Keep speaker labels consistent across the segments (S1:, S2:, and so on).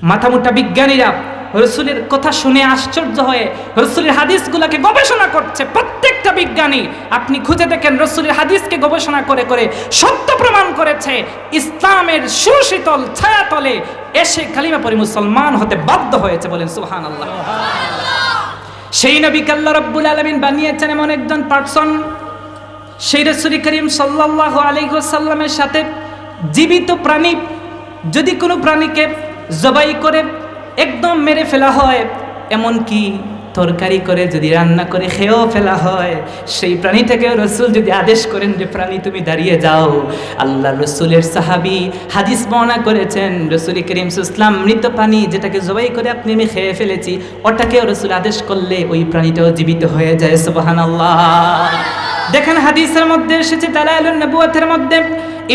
S1: মাথামোটা বিজ্ঞানীরা রসুলের কথা শুনে আশ্চর্য হয়ে রসুলের হাদিসগুলোকে গবেষণা করছে। প্রত্যেকটা বিজ্ঞানী আপনি খুঁজে দেখেন রসুলের হাদিসকে গবেষণা করে করে সত্য প্রমাণ করেছে। ইসলামের সুশীতল ছায়াতলে এসে কালিমা পড়ে মুসলমান হতে বাধ্য হয়েছে। বলেন সুবহানাল্লাহ। সেই নবীকে আল্লাহ রাব্বুল আলামিন বানিয়েছেন এমন একজন পার্সন, সেই রাসূল করিম সাল্লাল্লাহু আলাইহি ওয়াসাল্লামের সাথে জীবিত প্রাণী, যদি কোনো প্রাণীকে জবাই করে একদম মেরে ফেলা হয়, এমন কি তরকারি করে যদি রান্না করে খেয়েও ফেলা হয়, সেই প্রাণীটাকেও রসুল যদি আদেশ করেন যে প্রাণী তুমি দাঁড়িয়ে যাও, আল্লাহ রসুলের সাহাবী হাদিস বর্ণনা করেছেন রসুল করিম ইসলাম মৃত প্রাণী যেটাকে জবাই করে আপনি আমি খেয়ে ফেলেছি, ওটাকেও রসুল আদেশ করলে ওই প্রাণীটাও জীবিত হয়ে যায়। সুবহানাল্লাহ। দেখেন হাদিসের মধ্যে এসেছে দালাইলুন নবুওয়াতের মধ্যে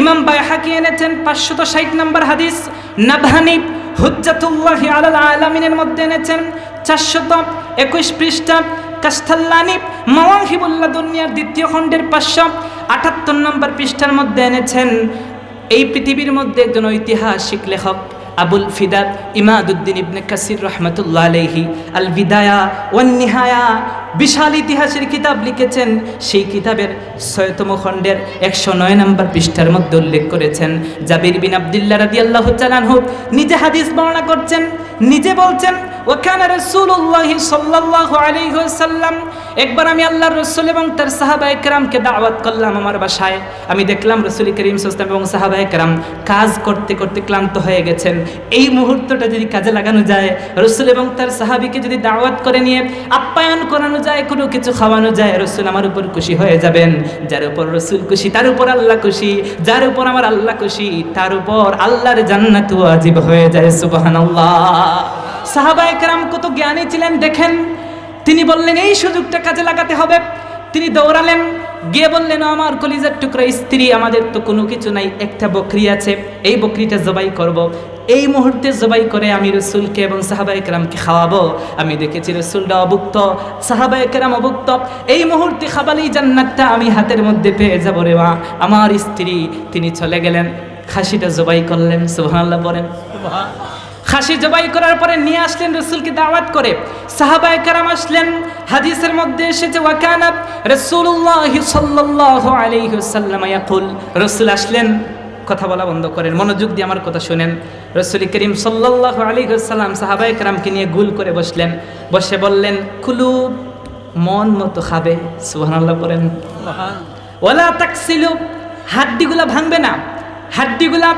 S1: ইমাম বাইহাকি এনেছেন 560 নম্বর হাদিস, নাবহানি হুজ্জাতুল্লাহি আলাল আলামিনের মধ্যে এনেছেন 421 পৃষ্ঠা, কাস্তাল্লানি মাওয়াহিবুল লাদুনিয়ার দ্বিতীয় খণ্ডের 578 নম্বর পৃষ্ঠার মধ্যে এনেছেন। এই পৃথিবীর মধ্যে একজন ঐতিহাসিক লেখক আবুল ফিদা ইমাদুদ্দিন ইবনে কাসির রহমাতুল্লাহ আলাইহি আল বিদায়া ওয়ান নিহায়া বিশাল ইতিহাসের কিতাব লিখেছেন। সেই কিতাবের 6তম খণ্ডের 109 নম্বর পৃষ্ঠার মধ্যে উল্লেখ করেছেন জাবির বিন আব্দুল্লাহ রাদিয়াল্লাহু তাআলা আনহু নিজে হাদিস বর্ণনা করছেন, নিজে বলছেন ওয়াকানা রাসূলুল্লাহি সাল্লাল্লাহু আলাইহি ওয়াসাল্লাম, একবার আমি আল্লাহর রাসূল এবং তার সাহাবায়ে কেরামকে দাওয়াত করলাম আমার বাসায়। আমি দেখলাম রাসূল করিম সাল্লাল্লাহু আলাইহি ওয়াসাল্লাম এবং সাহাবায়ে কেরাম কাজ করতে করতে ক্লান্ত হয়ে গেছেন। এই মুহূর্তটা যদি কাজে লাগানো যায়, রাসূল এবং তার সাহাবীকে যদি দাওয়াত করে নিয়ে আপ্যায়ন করানো যায়, কোনো কিছু খাওয়ানো যায়, রাসূল আমার উপর খুশি হয়ে যাবেন। যার উপর রাসূল খুশি তার উপর আল্লাহ খুশি, যার উপর আমার আল্লাহ খুশি তার উপর আল্লাহর জান্নাত ওয়াজিব হয়ে যায়। সুবহানাল্লাহ। সাহাবায়ে কেরাম কত জ্ঞানী ছিলেন দেখেন। তিনি বললেন এই সুযোগটা কাজে লাগাতে হবে। তিনি দৌড়ালেন, গিয়ে বললেন আমার কলিজার টুকরা স্ত্রী, আমাদের তো কোনো কিছু নাই, একটা বকরি আছে, এই বকরিটা জবাই করব। এই মুহূর্তে জবাই করে আমি রসুলকে এবং সাহাবায়ে কেরামকে খাওয়াবো। আমি দেখেছি রসুলটা অভুক্ত, সাহাবায়ে কেরাম অভুক্ত, এই মুহূর্তে খাবালি জান্নাতটা আমি হাতের মধ্যে পেয়ে যাবো রে মা। আমার স্ত্রী তিনি চলে গেলেন, খাসিটা জবাই করলেন। সুবহানাল্লাহ বলেন। খাসি জবাই করার পরে নিয়ে আসলেন রসুলকে দাওয়াত করে। সাহাবায়ে কেরাম আসলেন, হাদিসের মধ্যে এসেছে ওয়াকানা রাসূলুল্লাহি সাল্লাল্লাহু আলাইহি ওয়াসাল্লাম ইয়াকুল, রসুল আসলেন, কথা বলা বন্ধ করেন, মনোযোগ দিয়ে আমার কথা শুনেন। রাসূল করিম সাল্লাল্লাহু আলাইহি ওয়াসাল্লাম সাহাবায়ে কেরামকে নিয়ে গোল করে বসলেন, বসে বললেন কুলু, মন মতো খাবে। সুবহানাল্লাহ বলেন। ওয়ালা তাকসিলু, হাড্ডিগুলা ভাঙবে না, হাড্ডিগুলা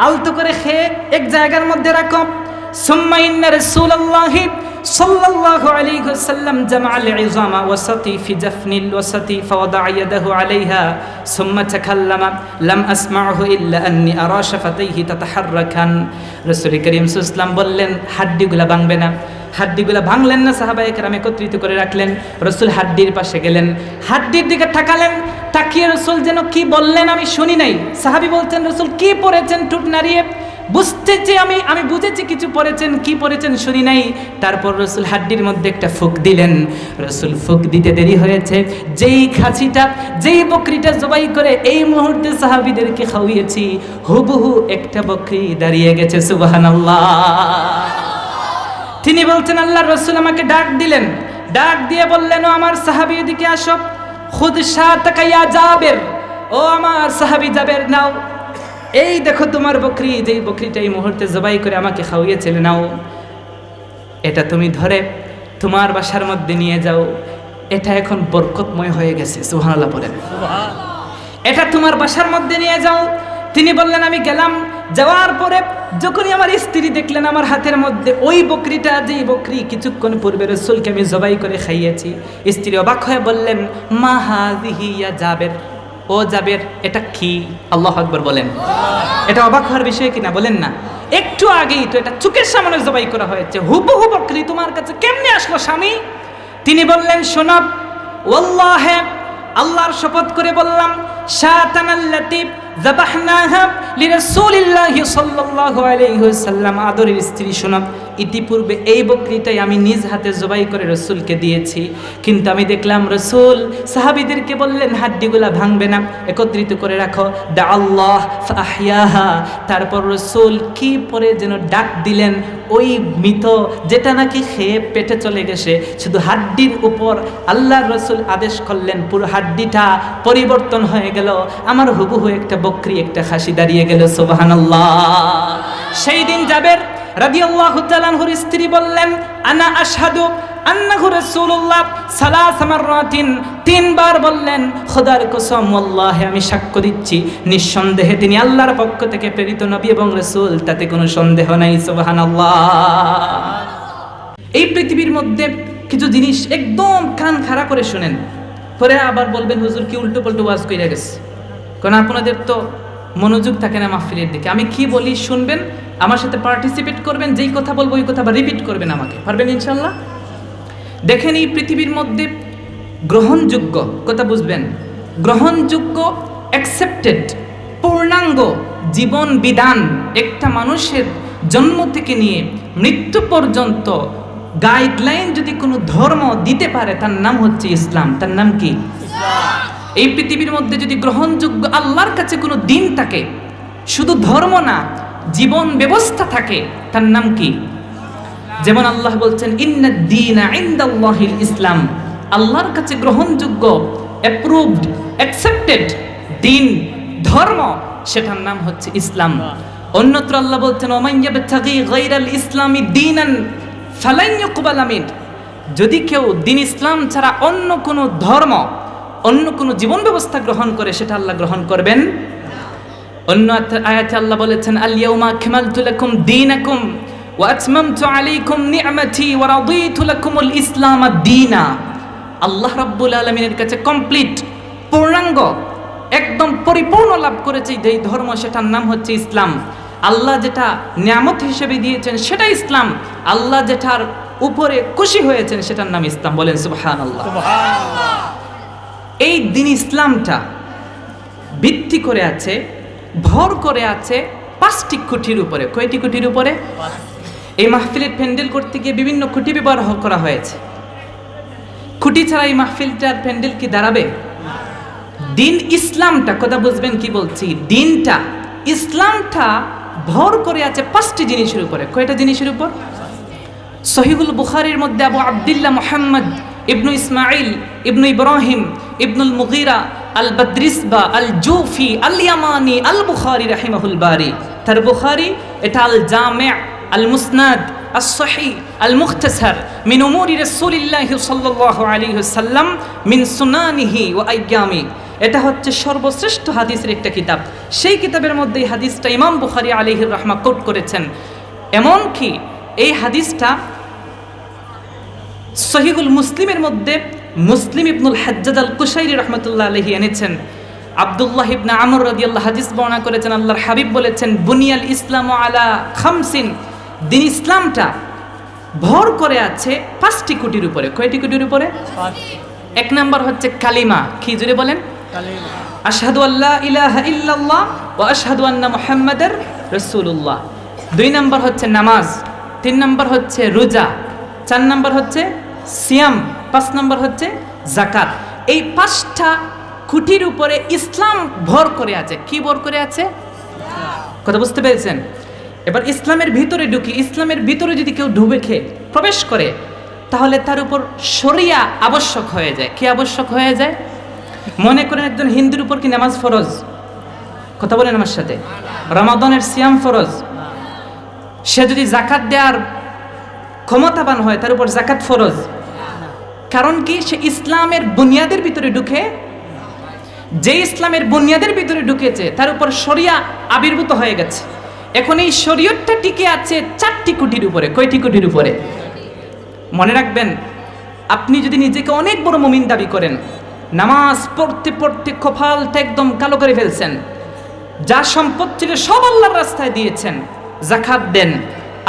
S1: আলতো করে খেয়ে এক জায়গার মধ্যে রাখো। সুম্মা ইন্না রাসূলুল্লাহি সাল্লাল্লাহু আলাইহি ওয়াসাল্লাম জামাআল ইযামা ওয়াসাতি ফি জাফনিল ওয়াসাতি ফাওয়াদা ইয়াদাহু আলাইহা সুম্মা তাকাল্লামা লাম আসমা'হু ইল্লা আন্নী আরা শাফাতাইহি তাতাহাররাকান। রাসূল করিম সাল্লাল্লাহু আলাইহি ওয়াসাল্লাম বললেন হাড্ডিগুলা ভাঙবে না। হাড্ডিগুলা ভাঙলেন না, সাহাবায়ে কেরাম একত্রিত করে রাখলেন। রাসূল হাড্ডির পাশে গেলেন, হাড্ডির দিকে তাকালেন, তাকিয়ে রাসূল যেন কি বললেন আমি শুনি নাই। সাহাবী বলছেন রাসূল কি পড়েছেন, ঠোঁট নাড়িয়ে বুঝতেছি আমি বুঝেছি কিছু পড়েছেন, কি পড়েছেন শুনি নাই। তারপর রাসূল হাড্ডির মধ্যে একটা ফুঁক দিলেন। রাসূল ফুঁক দিতে দেরি হয়েছে, যেই খাসিটা যেই বকরিটা জবাই করে এই মুহূর্তে সাহাবীদেরকে খাওয়িয়েছি, হুবহু একটা বকরি দাঁড়িয়ে গেছে। সুবহানাল্লাহ। তিনি বলছেন আল্লাহর রাসূল আমাকে ডাক দিলেন, ডাক দিয়ে বললেন ও আমার সাহাবী এদিকে আসো, খুদ শাতাকা ইয়া জাবের, ও আমার সাহাবী জাবের নাও, এই দেখো তোমার বকরি, যেই বকরিটা এই মুহূর্তে জবাই করে আমাকে খাওয়িয়েছিলে, নাও এটা তুমি ধরে তোমার বাসার মধ্যে নিয়ে যাও, এটা এখন বরকতময় হয়ে গেছে। সুবহানাল্লাহ বলেন। এটা তোমার বাসার মধ্যে নিয়ে যাও। তিনি বললেন আমি গেলাম, যাওয়ার পরে যখনই আমার স্ত্রী দেখলেন আমার হাতের মধ্যে ওই বকরিটা, যেই বকরি কিছুক্ষণ পূর্বে রাসূলকে আমি জবাই করে খাইয়েছি, স্ত্রী অবাক হয়ে বললেন মা হাযিহি ইয়া জাবের, ও জাবের এটা কি? আল্লাহু আকবার বলেন। এটা অবাক হওয়ার বিষয় কিনা বলেন না? একটু আগেই তো এটা চোখের সামনে জবাই করা হয়েছে, হুবহু বকরি তোমার কাছে কেমনে আসলো স্বামী? তিনি বললেন শোনো, ওয়াল্লাহি আল্লাহর শপথ করে বললাম, শাতানাল্লাতি যাবাহনাহা লিরাসূলিল্লাহি সাল্লাল্লাহু আলাইহি ওয়াসাল্লাম। আদরের স্ত্রী শোনাব, ইতিপূর্বে এই বকরিটাই আমি নিজ হাতে জবাই করে রাসূলকে দিয়েছি, কিন্তু আমি দেখলাম রাসূল সাহাবীদেরকে বললেন হাড্ডিগুলা ভাঙবে না, একত্রিত করে রাখো। দা আল্লাহ ফাহইয়াহা। তারপর রাসূল কি পরে যেন ডাক দিলেন ওই মৃত যেটা নাকি খেয়ে পেটে চলে গেছে, শুধু হাড্ডির উপর আল্লাহর রাসূল আদেশ করলেন, পুরো হাড্ডিটা পরিবর্তন হয়ে গেল, আমার হুবহু একটা বকরি একটা খাসি দাঁড়িয়ে গেল। সুবহানাল্লাহ। সেই দিন জাবের রাদিয়াল্লাহু তাআলা আনহুর স্ত্রী বললেন, আনা আশহাদু আন্নাহু রাসূলুল্লাহ সালাস মাররাতিন, তিনবার বললেন, খোদার কসম আল্লাহে আমি সাক্ষ্য দিচ্ছি নিঃসন্দেহে তিনি আল্লাহর পক্ষ থেকে প্রেরিত নবী এবং রাসূল, তাতে কোনো সন্দেহ নাই। সুবহানাল্লাহ। এই পৃথিবীর মধ্যে কিছু জিনিস একদম কান খাড়া করে শুনেন, পরে আবার বলবেন হুজুর কি উল্টো পাল্টো ওয়াজ কইরা গেছে, কারণ আপনাদের তো মনোযোগ থাকে না মাহফিলের দিকে। আমি কি বলি শুনবেন, আমার সাথে পার্টিসিপেট করবেন, যেই কথা বলবো ওই কথা আবার রিপিট করবেন আমাকে, পারবেন ইনশাল্লাহ? দেখেন এই পৃথিবীর মধ্যে গ্রহণযোগ্য কথা বুঝবেন, গ্রহণযোগ্য অ্যাকসেপ্টেড পূর্ণাঙ্গ জীবন বিধান একটা মানুষের জন্ম থেকে নিয়ে মৃত্যু পর্যন্ত গাইডলাইন যদি কোনো ধর্ম দিতে পারে তার নাম হচ্ছে ইসলাম। তার নাম কি? এই পৃথিবীর মধ্যে যদি গ্রহণযোগ্য আল্লাহর কাছে কোনো দিন থাকে, শুধু ধর্ম না জীবন ব্যবস্থা থাকে, তার নাম কি? যেমন আল্লাহ বলছেন ইন্নাদ দীনা ইনদাল্লাহিল ইসলাম, আল্লাহর কাছে গ্রহণযোগ্য অ্যাপ্রুভড অ্যাকসেপ্টেড দিন ধর্ম, সেটার নাম হচ্ছে ইসলাম। অন্যত্র আল্লাহ বলছেন ওমান ইয়াবতাগি গায়রাল ইসলামি দীনান ফালান ইউকবালা মিন, যদি কেউ দিন ইসলাম ছাড়া অন্য কোনো ধর্ম অন্য কোনো জীবন ব্যবস্থা গ্রহণ করে সেটা আল্লাহ গ্রহণ করবেন। অন্য আয়াতে আল্লাহ বলেছেন আল ইয়াউমা আকমালতু লাকুম দীনাকুম ওয়া আতমামতু আলাইকুম নি'মাতি ওয়া রাদিতু লাকুমুল ইসলাম দীনা। আল্লাহ রাব্বুল আলামিনের কাছে কমপ্লিট পূর্ণাঙ্গ একদম পরিপূর্ণ লাভ করেছে যেই ধর্ম, সেটার নাম হচ্ছে ইসলাম। আল্লাহ যেটা নিয়ামত হিসেবে দিয়েছেন সেটা ইসলাম, আল্লাহ যেটার উপরে খুশি হয়েছেন সেটার নাম ইসলাম। বলেন সুবহানাল্লাহ। এই দিন ইসলামটা ভিত্তি করে আছে, ভর করে আছে পাঁচটি খুঁটির উপরে। কয়টি খুঁটির উপরে? এই মাহফিলের প্যান্ডেল করতে গিয়ে বিভিন্ন খুঁটি ব্যবহার করা হয়েছে। খুঁটি ছাড়া এই মাহফিলটার প্যান্ডেল কি দাঁড়াবে? দিন ইসলামটা কথা বুঝবেন কি বলছি, দিনটা ইসলামটা ভর করে আছে পাঁচটি জিনিসের উপরে। কয়টা জিনিসের উপর? সহিহুল বুখারীর মধ্যে আবু আব্দুল্লাহ মুহাম্মদ ইবনু ইসমাইল ইবনু ইব্রাহিম ইবনুল মুগীরা আল বদরিসবা আল জুফি আল ইয়ামানি আল বুখারী রাহিমাহুল বারি, তার বুখারী এটা আল জামি' আল মুসনাদ আস সহিহ আল মুখতাসার মিন উমুরি রাসূলিল্লাহি সাল্লাল্লাহু আলাইহি ওয়াসাল্লাম মিন সুনানিহি ওয়া আইয়ামি, এটা হচ্ছে সর্বশ্রেষ্ঠ হাদিসের একটা কিতাব। সেই কিতাবের মধ্যে এই হাদিসটা ইমাম বুখারী আলাইহির রাহমা কোট করেছেন। এমনকি এই হাদিসটা সহিহুল মুসলিমের মধ্যে মুসলিম ইবনুল হাজ্জাজ আল কুশাইরি রাহমাতুল্লাহ আলাইহি এনেছেন। আব্দুল্লাহ ইবনে আমর রাদিয়াল্লাহু হাদিস বর্ণনা করেছেন, আল্লাহর হাবিব বলেছেন বুনিয়াল ইসলামু আলা খামসিন, দিন ইসলামটা ভর করে আছে পাঁচটি খুঁটির উপরে। কয়টি খুঁটির উপরে? এক নাম্বার হচ্ছে কালিমা। কি জুড়ে বলেন? কালিমা। আশহাদু আল্লা ইলাহা ইল্লাল্লাহ ওয়া আশহাদু আন্না মুহাম্মাদার রাসূলুল্লাহ। দুই নাম্বার হচ্ছে নামাজ, তিন নাম্বার হচ্ছে রোজা, চার নাম্বার হচ্ছে সিয়াম, পাঁচ নাম্বার হচ্ছে যাকাত। এই পাঁচটা খুঁটির উপরে ইসলাম ভর করে আছে। কি ভর করে আছে? কথা বুঝতে পেরেছেন? এবার ইসলামের ভিতরে ঢুকি, ইসলামের ভিতরে যদি কেউ ঢুবে খেয়ে প্রবেশ করে তাহলে তার উপর শরিয়া আবশ্যক হয়ে যায়। কি আবশ্যক হয়ে যায়? মনে করেন একজন হিন্দুর উপর কি নামাজ ফরজ? কথা বলেন আমার সাথে। রমাদানের সিয়াম ফরজ। সে যদি যাকাত দেওয়ার ক্ষমতাবান হয় তার উপর যাকাত ফরজ। কারণ কি? সে ইসলামের বুনিয়াদের ভিতরে ঢুকে, যে ইসলামের বুনিয়াদের ভিতরে ঢুকেছে তার উপর শরিয়া আবির্ভূত হয়ে গেছে। এখন এই শরীয়তটা টিকে আছে চারটি খুঁটির উপরে। কয়টি খুঁটির উপরে? মনে রাখবেন, আপনি যদি নিজেকে অনেক বড় মুমিন দাবি করেন, নামাজ পড়তে পড়তে কপালটা একদম কালো করে ফেলছেন, যা সম্পদ ছিল সব আল্লাহর রাস্তায় দিয়েছেন, যাকাত দেন,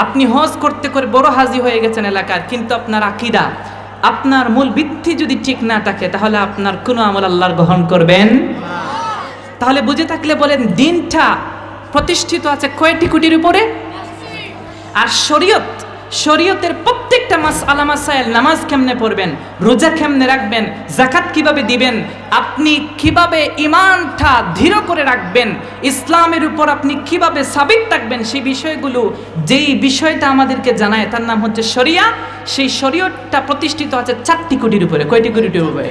S1: আপনি হজ করতে করে বড় হাজি হয়ে গেছেন এলাকার, কিন্তু আপনার আকীদা, আপনার মূল ভিত্তি যদি ঠিক না থাকে তাহলে আপনার কোনো আমল আল্লাহর গ্রহণ করবেন। তাহলে বুঝে থাকলে বলেন দিনটা প্রতিষ্ঠিত আছে কয়টি কোটির উপরে? আর শরীয়তের প্রত্যেকটা মাসআলা মাসাইল, নামাজ কেমনে পড়বেন, রোজা কেমনে রাখবেন, যাকাত কিভাবে দিবেন, আপনি কিভাবে ঈমানটা দৃঢ় করে রাখবেন, ইসলামের উপর আপনি কিভাবে সাবিত থাকবেন, সেই বিষয়গুলো, যেই বিষয়টা আমাদেরকে জানায় তার নাম হচ্ছে শরিয়া। সেই শরীয়তটা প্রতিষ্ঠিত আছে 4টি কোটির উপরে। কয়টি কোটির উপরে?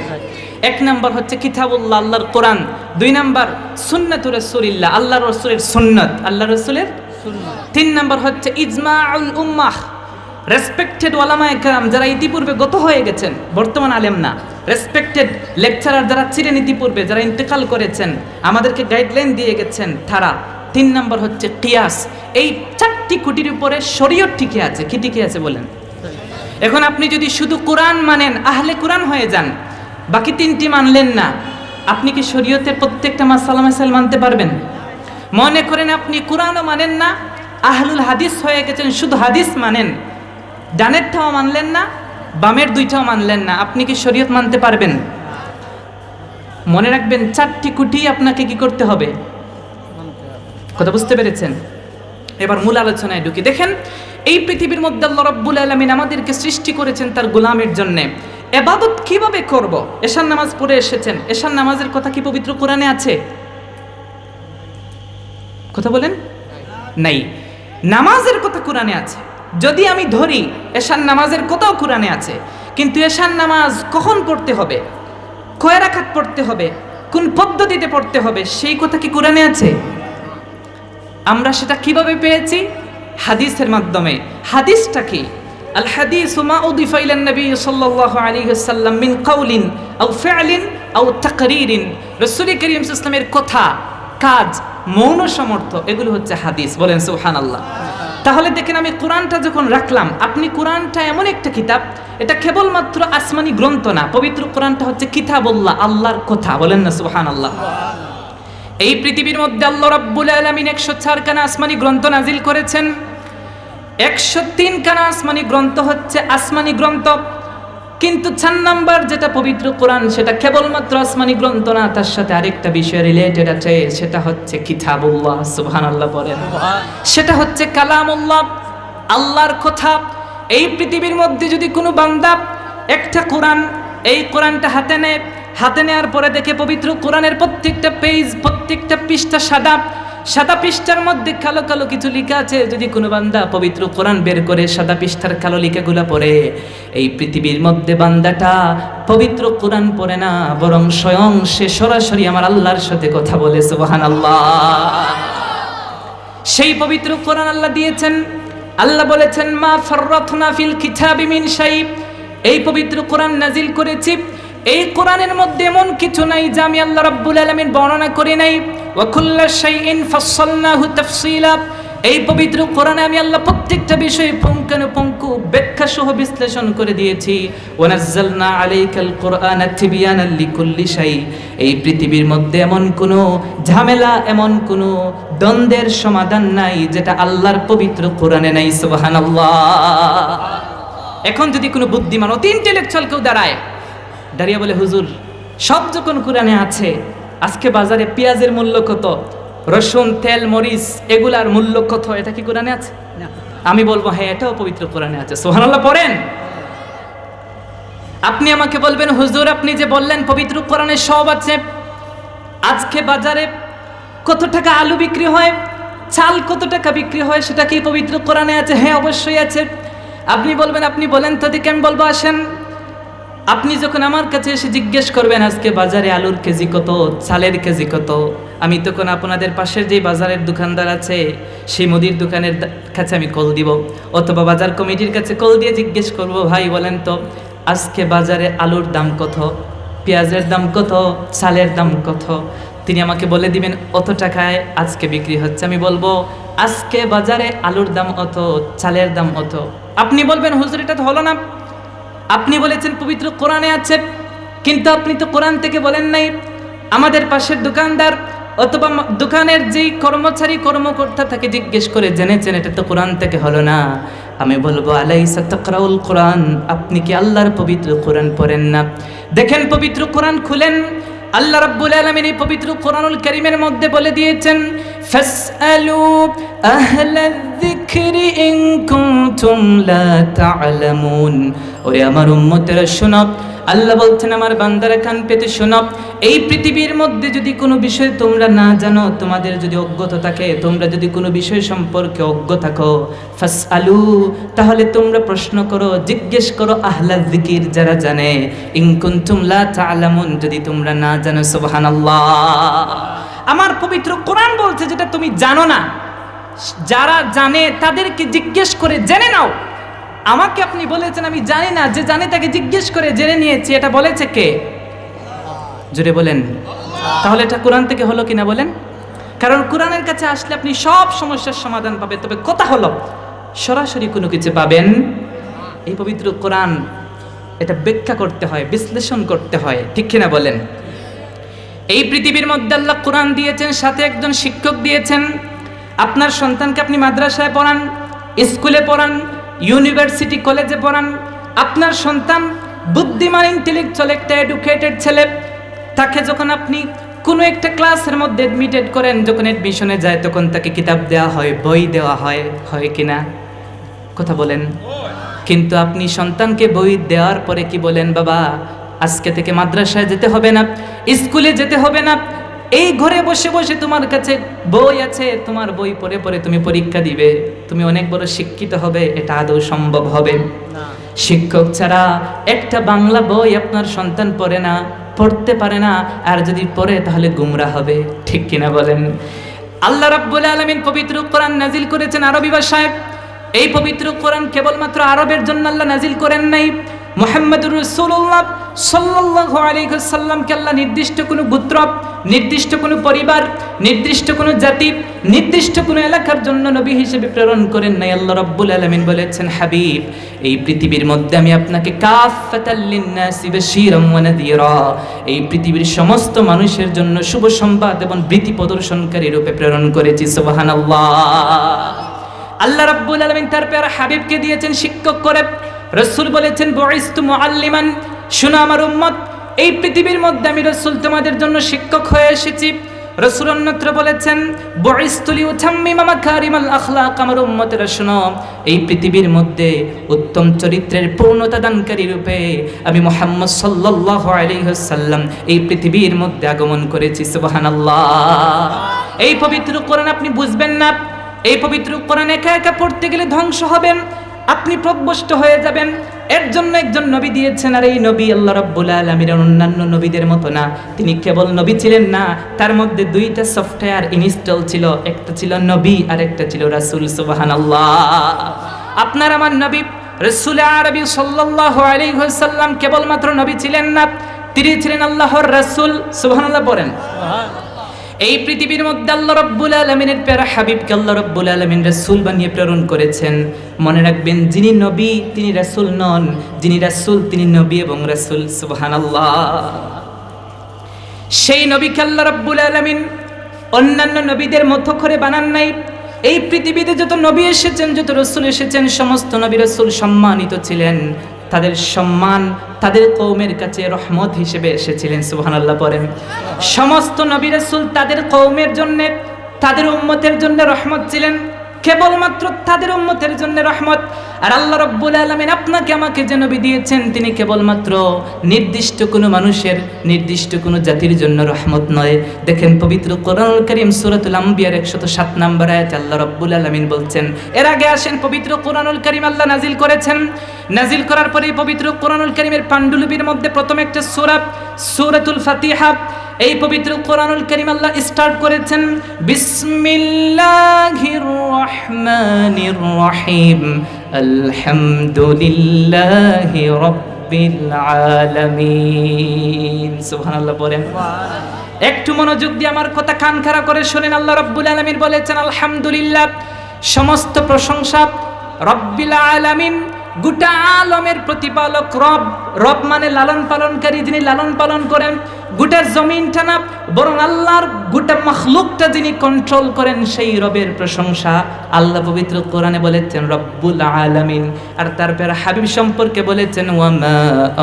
S1: 1 নম্বর হচ্ছে কিতাবুল্লাহ, আল্লাহর কোরআন। 2 নম্বর সুন্নাতুর রাসূলিল্লাহ, আল্লাহর রাসূলের সুন্নাত, আল্লাহর রাসূলের সুন্নাত। 3 নম্বর হচ্ছে ইজমাউল উম্মাহ, রেসপেক্টেড ওলামায়ে কেরাম যারা ইতিপূর্বে গত হয়ে গেছেন, বর্তমান আলেম না, রেসপেক্টেড লেকচারার যারা ছিলেন ইতিপূর্বে, যারা ইন্তেকাল করেছেন, আমাদেরকে গাইডলাইন দিয়ে গেছেন তারা। 3 নম্বর হচ্ছে কিয়াস। এই 4টি কোটির উপরে শরীয়ত টিকে আছে। কি টিকে আছে বলেন? এখন আপনি যদি শুধু কোরআন মানেন, আহলে কোরআন হয়ে যান, বাকি 3টি মানলেন না, আপনি কি শরীয়তের প্রত্যেকটা মাসালা মাসাইল মানতে পারবেন? মনে করেন আপনি কোরআনও মানেন না, আহলুল হাদিস হয়ে গেছেন, শুধু হাদিস মানেন, ডানেরটাও মানলেন না, বামের 2টাও মানলেন না, আপনি কি শরীয়ত মানতে পারবেন? মনে রাখবেন 4টি কোটি আপনাকে কি করতে হবে? কথা বুঝতে পেরেছেন? এবার মূল আলোচনায় ঢুকি। দেখেন, এই পৃথিবীর মধ্যে আল্লাহ রাব্বুল আলামিন আমাদেরকে সৃষ্টি করেছেন তার গোলামের জন্য। ইবাদত কিভাবে করব? এশার নামাজ পড়ে এসেছেন, এশার নামাজের কথা কি পবিত্র কোরআনে আছে? কথা বলেন, নাই। নামাজের কথা কোরআনে আছে। যদি আমি ধরি এশার নামাজের কথাও কোরআনে আছে, কিন্তু এশার নামাজ কখন পড়তে হবে, কয় রাকাত পড়তে হবে, কোন পদ্ধতিতে পড়তে হবে, সেই কথা কি কোরআনে আছে? আমরা সেটা কিভাবে পেয়েছি? হাদিসের মাধ্যমে। হাদিসটা কি? আল হাদিসু মা উদিফা ইলান নবী সাল্লাল্লাহু আলাইহি ওয়াসাল্লাম মিন কাউলিন আও ফি'লিন আও তাকরীরিন। রাসূল করিম সাল্লাল্লাহু আলাইহি ওয়াসাল্লামের কথা, কাজ, মৌন সমর্থ, এগুলো হচ্ছে হাদিস। বলেন সুবহানাল্লাহ। তাহলে দেখেন, আমি কোরআনটা যখন রাখলাম, আপনি কোরআনটা এমন একটা কিতাব, এটা কেবলমাত্র আসমানি গ্রন্থ না, পবিত্র কোরআনটা হচ্ছে কিতাবুল্লাহ, আল্লাহর কথা। বলেন না সুবহানাল্লাহ। এই পৃথিবীর মধ্যে আল্লাহ রাব্বুল আলামিন 104 খানা আসমানি গ্রন্থ নাজিল করেছেন। 103 খানা আসমানি গ্রন্থ হচ্ছে আসমানি গ্রন্থ, কিন্তু 4 নাম্বার যেটা পবিত্র কোরআন, সেটা কেবলমাত্র আসমানি গ্রন্থ না, তার সাথে আরেকটা বিষয় রিলেটেড আছে, সেটা হচ্ছে কিতাবুল্লাহ। সুবহানাল্লাহ বলেন। সেটা হচ্ছে কালামুল্লাহ, আল্লাহর কথা। এই পৃথিবীর মধ্যে যদি কোনো বান্দা একটা কোরআন, এই কোরআনটা হাতে নেওয়ার পরে দেখে পবিত্র কোরআনের প্রত্যেকটা পেজ, প্রত্যেকটা পৃষ্ঠা সাদা পৃষ্ঠার মধ্যে কালো কালো কিছু লেখা আছে, যদি কোনো বান্দা পবিত্র কোরআন বের করে সাদা পৃষ্ঠার কালো লেখাগুলো পড়ে, এই পৃথিবীর মধ্যে বান্দাটা পবিত্র কোরআন পড়ে না, বরং স্বয়ং সে সরাসরি আমার আল্লাহর সাথে কথা বলে। সুবহানাল্লাহ। সেই পবিত্র কোরআন আল্লাহ দিয়েছেন। আল্লাহ বলেছেন, মা ফাররাতনা ফিল কিতাবি মিন শাই। এই পবিত্র কোরআন নাজিল করেছি, এই কোরআনের মধ্যে এমন কিছু নাই যা আমি আল্লাহ রাব্বুল আলামিন বর্ণনা করি নাই। ওয়া কুল্লা শাইইন ফাসসালনাহু তাফসীলা। এই পবিত্র কোরআনে আমি আল্লাহ প্রত্যেকটা বিষয় পুঙ্খানুপুঙ্খ ব্যাখ্যা সহ বিশ্লেষণ করে দিয়েছি। ওয়া নাযালনা আলাইকাল কুরআনা তিবয়ানাল লিকুল্লি শাই। এই পৃথিবীর মধ্যে এমন কোনো ঝামেলা, এমন কোনো দ্বন্দ্বের সমাধান নাই যেটা আল্লাহর পবিত্র কোরআনে নাই। সুবহানাল্লাহ। এখন যদি কোনো বুদ্ধিমান, অতি ইন্টেলেকচুয়াল কেউ দাঁড়িয়ে বলে, হুজুর সব যখন কোরআনে আছে, আজকে বাজারে পেঁয়াজের মূল্য কত, রসুন, তেল, মরিচ, এগুলার মূল্য কত, এটা কি কোরআনে আছে? আমি বলবো, হ্যাঁ, এটাও পবিত্র কোরআনে আছে। সুবহানাল্লাহ পড়েন। আপনি আমাকে বলবেন, হুজুর আপনি যে বললেন পবিত্র কোরআনে সব আছে, আজকে বাজারে কত টাকা আলু বিক্রি হয়, চাল কত টাকা বিক্রি হয়, সেটা কি পবিত্র কোরআনে আছে? হ্যাঁ, অবশ্যই আছে। আপনি বলবেন, আপনি বলেন তো দেখি। আমি বলবো, আসেন, আপনি যখন আমার কাছে এসে জিজ্ঞেস করবেন আজকে বাজারে আলুর কেজি কত, চালের কেজি কত, আমি তখন আপনাদের পাশের যে বাজারের দোকানদার আছে, সেই মুদির দোকানের কাছে আমি কল দিব, অথবা বাজার কমিটির কাছে কল দিয়ে জিজ্ঞেস করব, ভাই বলেন তো আজকে বাজারে আলুর দাম কত, পেঁয়াজের দাম কত, চালের দাম কত। তিনি আমাকে বলে দিবেন অত টাকায় আজকে বিক্রি হচ্ছে। আমি বলবো, আজকে বাজারে আলুর দাম অত, চালের দাম অত। আপনি বলবেন, হুজুর এটা তো হলো না, আপনি বলেছেন পবিত্র কোরআনে আছে, কিন্তু আপনি তো কোরআন থেকে বলেন নাই। আমাদের পাশের দোকানদার অথবা দোকানের যেই কর্মচারী, কর্মকর্তা তাকে জিজ্ঞেস করে জেনেছেন, এটা তো কোরআন থেকে হলো না। আমি বলবো, আলাইসা তাকরাউল কোরআন, আপনি কি আল্লাহর পবিত্র কোরআন পড়েন না? দেখেন, পবিত্র কোরআন খুলেন, আল্লাহ রাব্বুল আলামিন এই পবিত্র কোরআনুল কারীমের মধ্যে বলে দিয়েছেন, ফাসআলু আহলায যিকরি ইন কুনতুম লা তা'লামুন। ওরে আমার উম্মতেরা শোনো, আল্লাহ বলছেন আমার বান্দারা কান পেতে শোনো, এই পৃথিবীর মধ্যে যদি কোনো বিষয় তোমরা না জানো, তোমাদের যদি অজ্ঞতা থাকে, তোমরা যদি কোনো বিষয় সম্পর্কে অজ্ঞ থাকো, ফাসআলু, তাহলে তোমরা প্রশ্ন করো, জিজ্ঞেস করো আহলায যিকির, যারা জানে, ইন কুনতুম লা তা'লামুন, যদি তোমরা না জানো। সুবহানাল্লাহ। আমার পবিত্র কোরআন বলছে যেটা তুমি জানো না, যারা জানে তাদেরকে জিজ্ঞেস করে জেনে নাও। আমাকে আপনি বলেছেন আমি জানি না, যে জানে তাকে জিজ্ঞেস করে জেনে নিয়েছি, এটা বলেছে কে? জোরে বলেন। তাহলে এটা কোরআন থেকে হলো কিনা বলেন? কারণ কোরআনের কাছে আসলে আপনি সব সমস্যার সমাধান পাবেন, তবে কথা হলো সরাসরি কোনো কিছু পাবেন। এই পবিত্র কোরআন এটা ব্যাখ্যা করতে হয়, বিশ্লেষণ করতে হয়, ঠিক কিনা বলেন? এই পৃথিবীর মধ্যে আল্লাহ কোরআন দিয়েছেন, সাথে একজন শিক্ষক দিয়েছেন। আপনার সন্তানকে আপনি মাদ্রাসায় পড়ান, স্কুলে পড়ান, ইউনিভার্সিটি কলেজে পড়ান। আপনার সন্তান বুদ্ধিমান, ইন্টেলেকচুয়াল, একটা এডুকেটেড ছেলে, তাকে যখন আপনি কোনো একটা ক্লাসের মধ্যে এডমিটেড করেন, যখন এডমিশনে যায় তখন তাকে কিতাব দেওয়া হয়, বই দেওয়া হয়, হয় কিনা? কথা বলেন। কিন্তু আপনি সন্তানকে বই দেওয়ার পরে কি বলেন? বাবা আজকে থেকে মাদ্রাসায় যেতে হবে না, স্কুলে যেতে হবে না, এই ঘরে বসে বসে তোমার কাছে বই আছে, তোমার বই পড়ে পড়ে তুমি পরীক্ষা দিবে, তুমি অনেক বড় শিক্ষিত হবে। এটা আদৌ সম্ভব হবে? শিক্ষক ছাড়া একটা বাংলা বই আপনার সন্তান পড়ে না, পড়তে পারে না, আর যদি পড়ে তাহলে গুমরাহ হবে, ঠিক কিনা বলেন? আল্লাহ রাব্বুল আলামিন পবিত্র কোরআন নাজিল করেছেন আরবি ভাষায়। এই পবিত্র কোরআন কেবলমাত্র আরবের জন্য আল্লাহ নাজিল করেন নাই। মুহাম্মদুর রাসূলুল্লাহ সাল্লাল্লাহু আলাইহি ওয়াসাল্লামকে আল্লাহ নির্দিষ্ট কোনো গোত্র, নির্দিষ্ট কোনো পরিবার, নির্দিষ্ট কোনো জাতি, নির্দিষ্ট কোনো এলাকার জন্য নবী হিসেবে প্রেরণ করেন নাই। আল্লাহ রাব্বুল আলামিন বলেছেন, হাবিব এই পৃথিবীর মধ্যে আমি আপনাকে কাফাতাল লিন্নাসি বাশীরাম ওয়া নাযীরা, এই পৃথিবীর সমস্ত মানুষের জন্য শুভ সংবাদ এবং ভীতি প্রদর্শনকারী রূপে প্রেরণ করেছি। সুবহানাল্লাহ। আল্লাহ রাব্বুল আলামিন তার প্যারা হাবিবকে দিয়েছেন শিক্ষক করে। রাসূল বলেছেন, বুইস্তু মুআল্লিমান, শোনো আমার উম্মত, এই পৃথিবীর মধ্যে আমি রাসূল তোমাদের জন্য শিক্ষক হয়ে এসেছি। রাসূল অন্যত্র বলেছেন, বুইস্তু লিউতাম্মিমা মাকারিমাল আখলাক, আমার উম্মতেরা শোনো, এই পৃথিবীর মধ্যে উত্তম চরিত্রের পূর্ণতা দানকারী রূপে আমি মুহাম্মদ সাল্লাল্লাহু আলাইহি ওয়াসাল্লাম এই পৃথিবীর মধ্যে আগমন করেছি। সুবহানাল্লাহ। এই পবিত্র কোরআন আপনি বুঝবেন না, এই পবিত্র কোরআন একা একা পড়তে গেলে ধ্বংস হবেন, আপনি প্রভ্রষ্ট হয়ে যাবেন। এর জন্য একজন নবী দিয়েছেন, আর এই নবী আল্লাহ রাব্বুল আলামিনের অন্যান্য নবীদের মতো না। তিনি কেবল নবী ছিলেন না, তার মধ্যে দুইটা সফটওয়্যার ইনস্টল ছিল, একটা ছিল নবী আর একটা ছিল রাসূল। সুবহানাল্লাহ। আপনার আমার নবী রাসূল আরবি সাল্লাল্লাহু আলাইহি ওয়াসাল্লাম কেবলমাত্র নবী ছিলেন না, তিনি ছিলেন আল্লাহর রাসূল। সুবহানাল্লাহ পড়েন। এই পৃথিবীর মধ্যে আল্লাহ রাব্বুল আলামিনের প্যারা হাবিবকে আল্লাহ রাব্বুল আলামিন রাসূল বানিয়ে প্রেরণ করেছেন। মনে রাখবেন, যিনি নবী তিনি রাসূল নন, যিনি রাসূল তিনি নবী এবং রাসূল। সুবহানাল্লাহ। সেই নবীকে আল্লাহ রাব্বুল আলামিন অন্যান্য নবীদের মতো করে বানান নাই। এই পৃথিবীতে যত নবী এসেছেন, যত রাসূল এসেছেন, সমস্ত নবী রাসূল সম্মানিত ছিলেন। তাদের সম্মান তাদের কওমের কাছে রহমত হিসেবে এসেছিলেন। সুবহানাল্লাহ পড়েন। সমস্ত নবী রাসূল তাদের কওমের জন্য, তাদের উম্মতের জন্য রহমত ছিলেন, কেবলমাত্র তাদের উম্মতের জন্য রহমত। আর আল্লাহ রাব্বুল আলামিন আপনাকে আমাকে যে নবী দিয়েছেন, তিনি কেবলমাত্র নির্দিষ্ট কোনো মানুষের, নির্দিষ্ট কোনো জাতির জন্য রহমত নয়। দেখেন পবিত্র কোরআনুল কারীম সূরাতুল আম্বিয়ার 107 নম্বর আয়াতে আল্লাহ রাব্বুল আলামিন বলছেন, এর আগে আসেন পবিত্র কোরআনুল কারীম আল্লাহ নাজিল করেছেন। নাজিল করার পরে পবিত্র কোরআনুল কারীমের পাণ্ডুলিপির মধ্যে প্রথম একটা সূরা, সূরাতুল ফাতিহা, এই পবিত্র কোরআনুল কারীম আল্লাহ স্টার্ট করেছেন বিসমিল্লাহির রহমানির রহিম, আলহামদুলিল্লাহি রাব্বিল আলামিন। সুবহানাল্লাহ পড়েন। একটু মনোযোগ দিয়ে আমার কথা কান খাড়া করে শুনেন। আল্লাহ রাব্বুল আলামিন বলেছেন আলহামদুলিল্লাহ, সমস্ত প্রশংসা রাব্বিল আলামিন, গোটা আলমের প্রতিপালক রব। রব মানে লালন পালনকারী, যিনি লালন পালন করেন। গোটা জমিনটা না, বরং আল্লাহর গোটা মাখলুকটা যিনি কন্ট্রোল করেন সেই রবের প্রশংসা আল্লাহ পবিত্র কোরআনে বলেছেন রব্বুল আলামিন। আর তারপর হাবিব সম্পর্কে বলেছেন ওয়ামা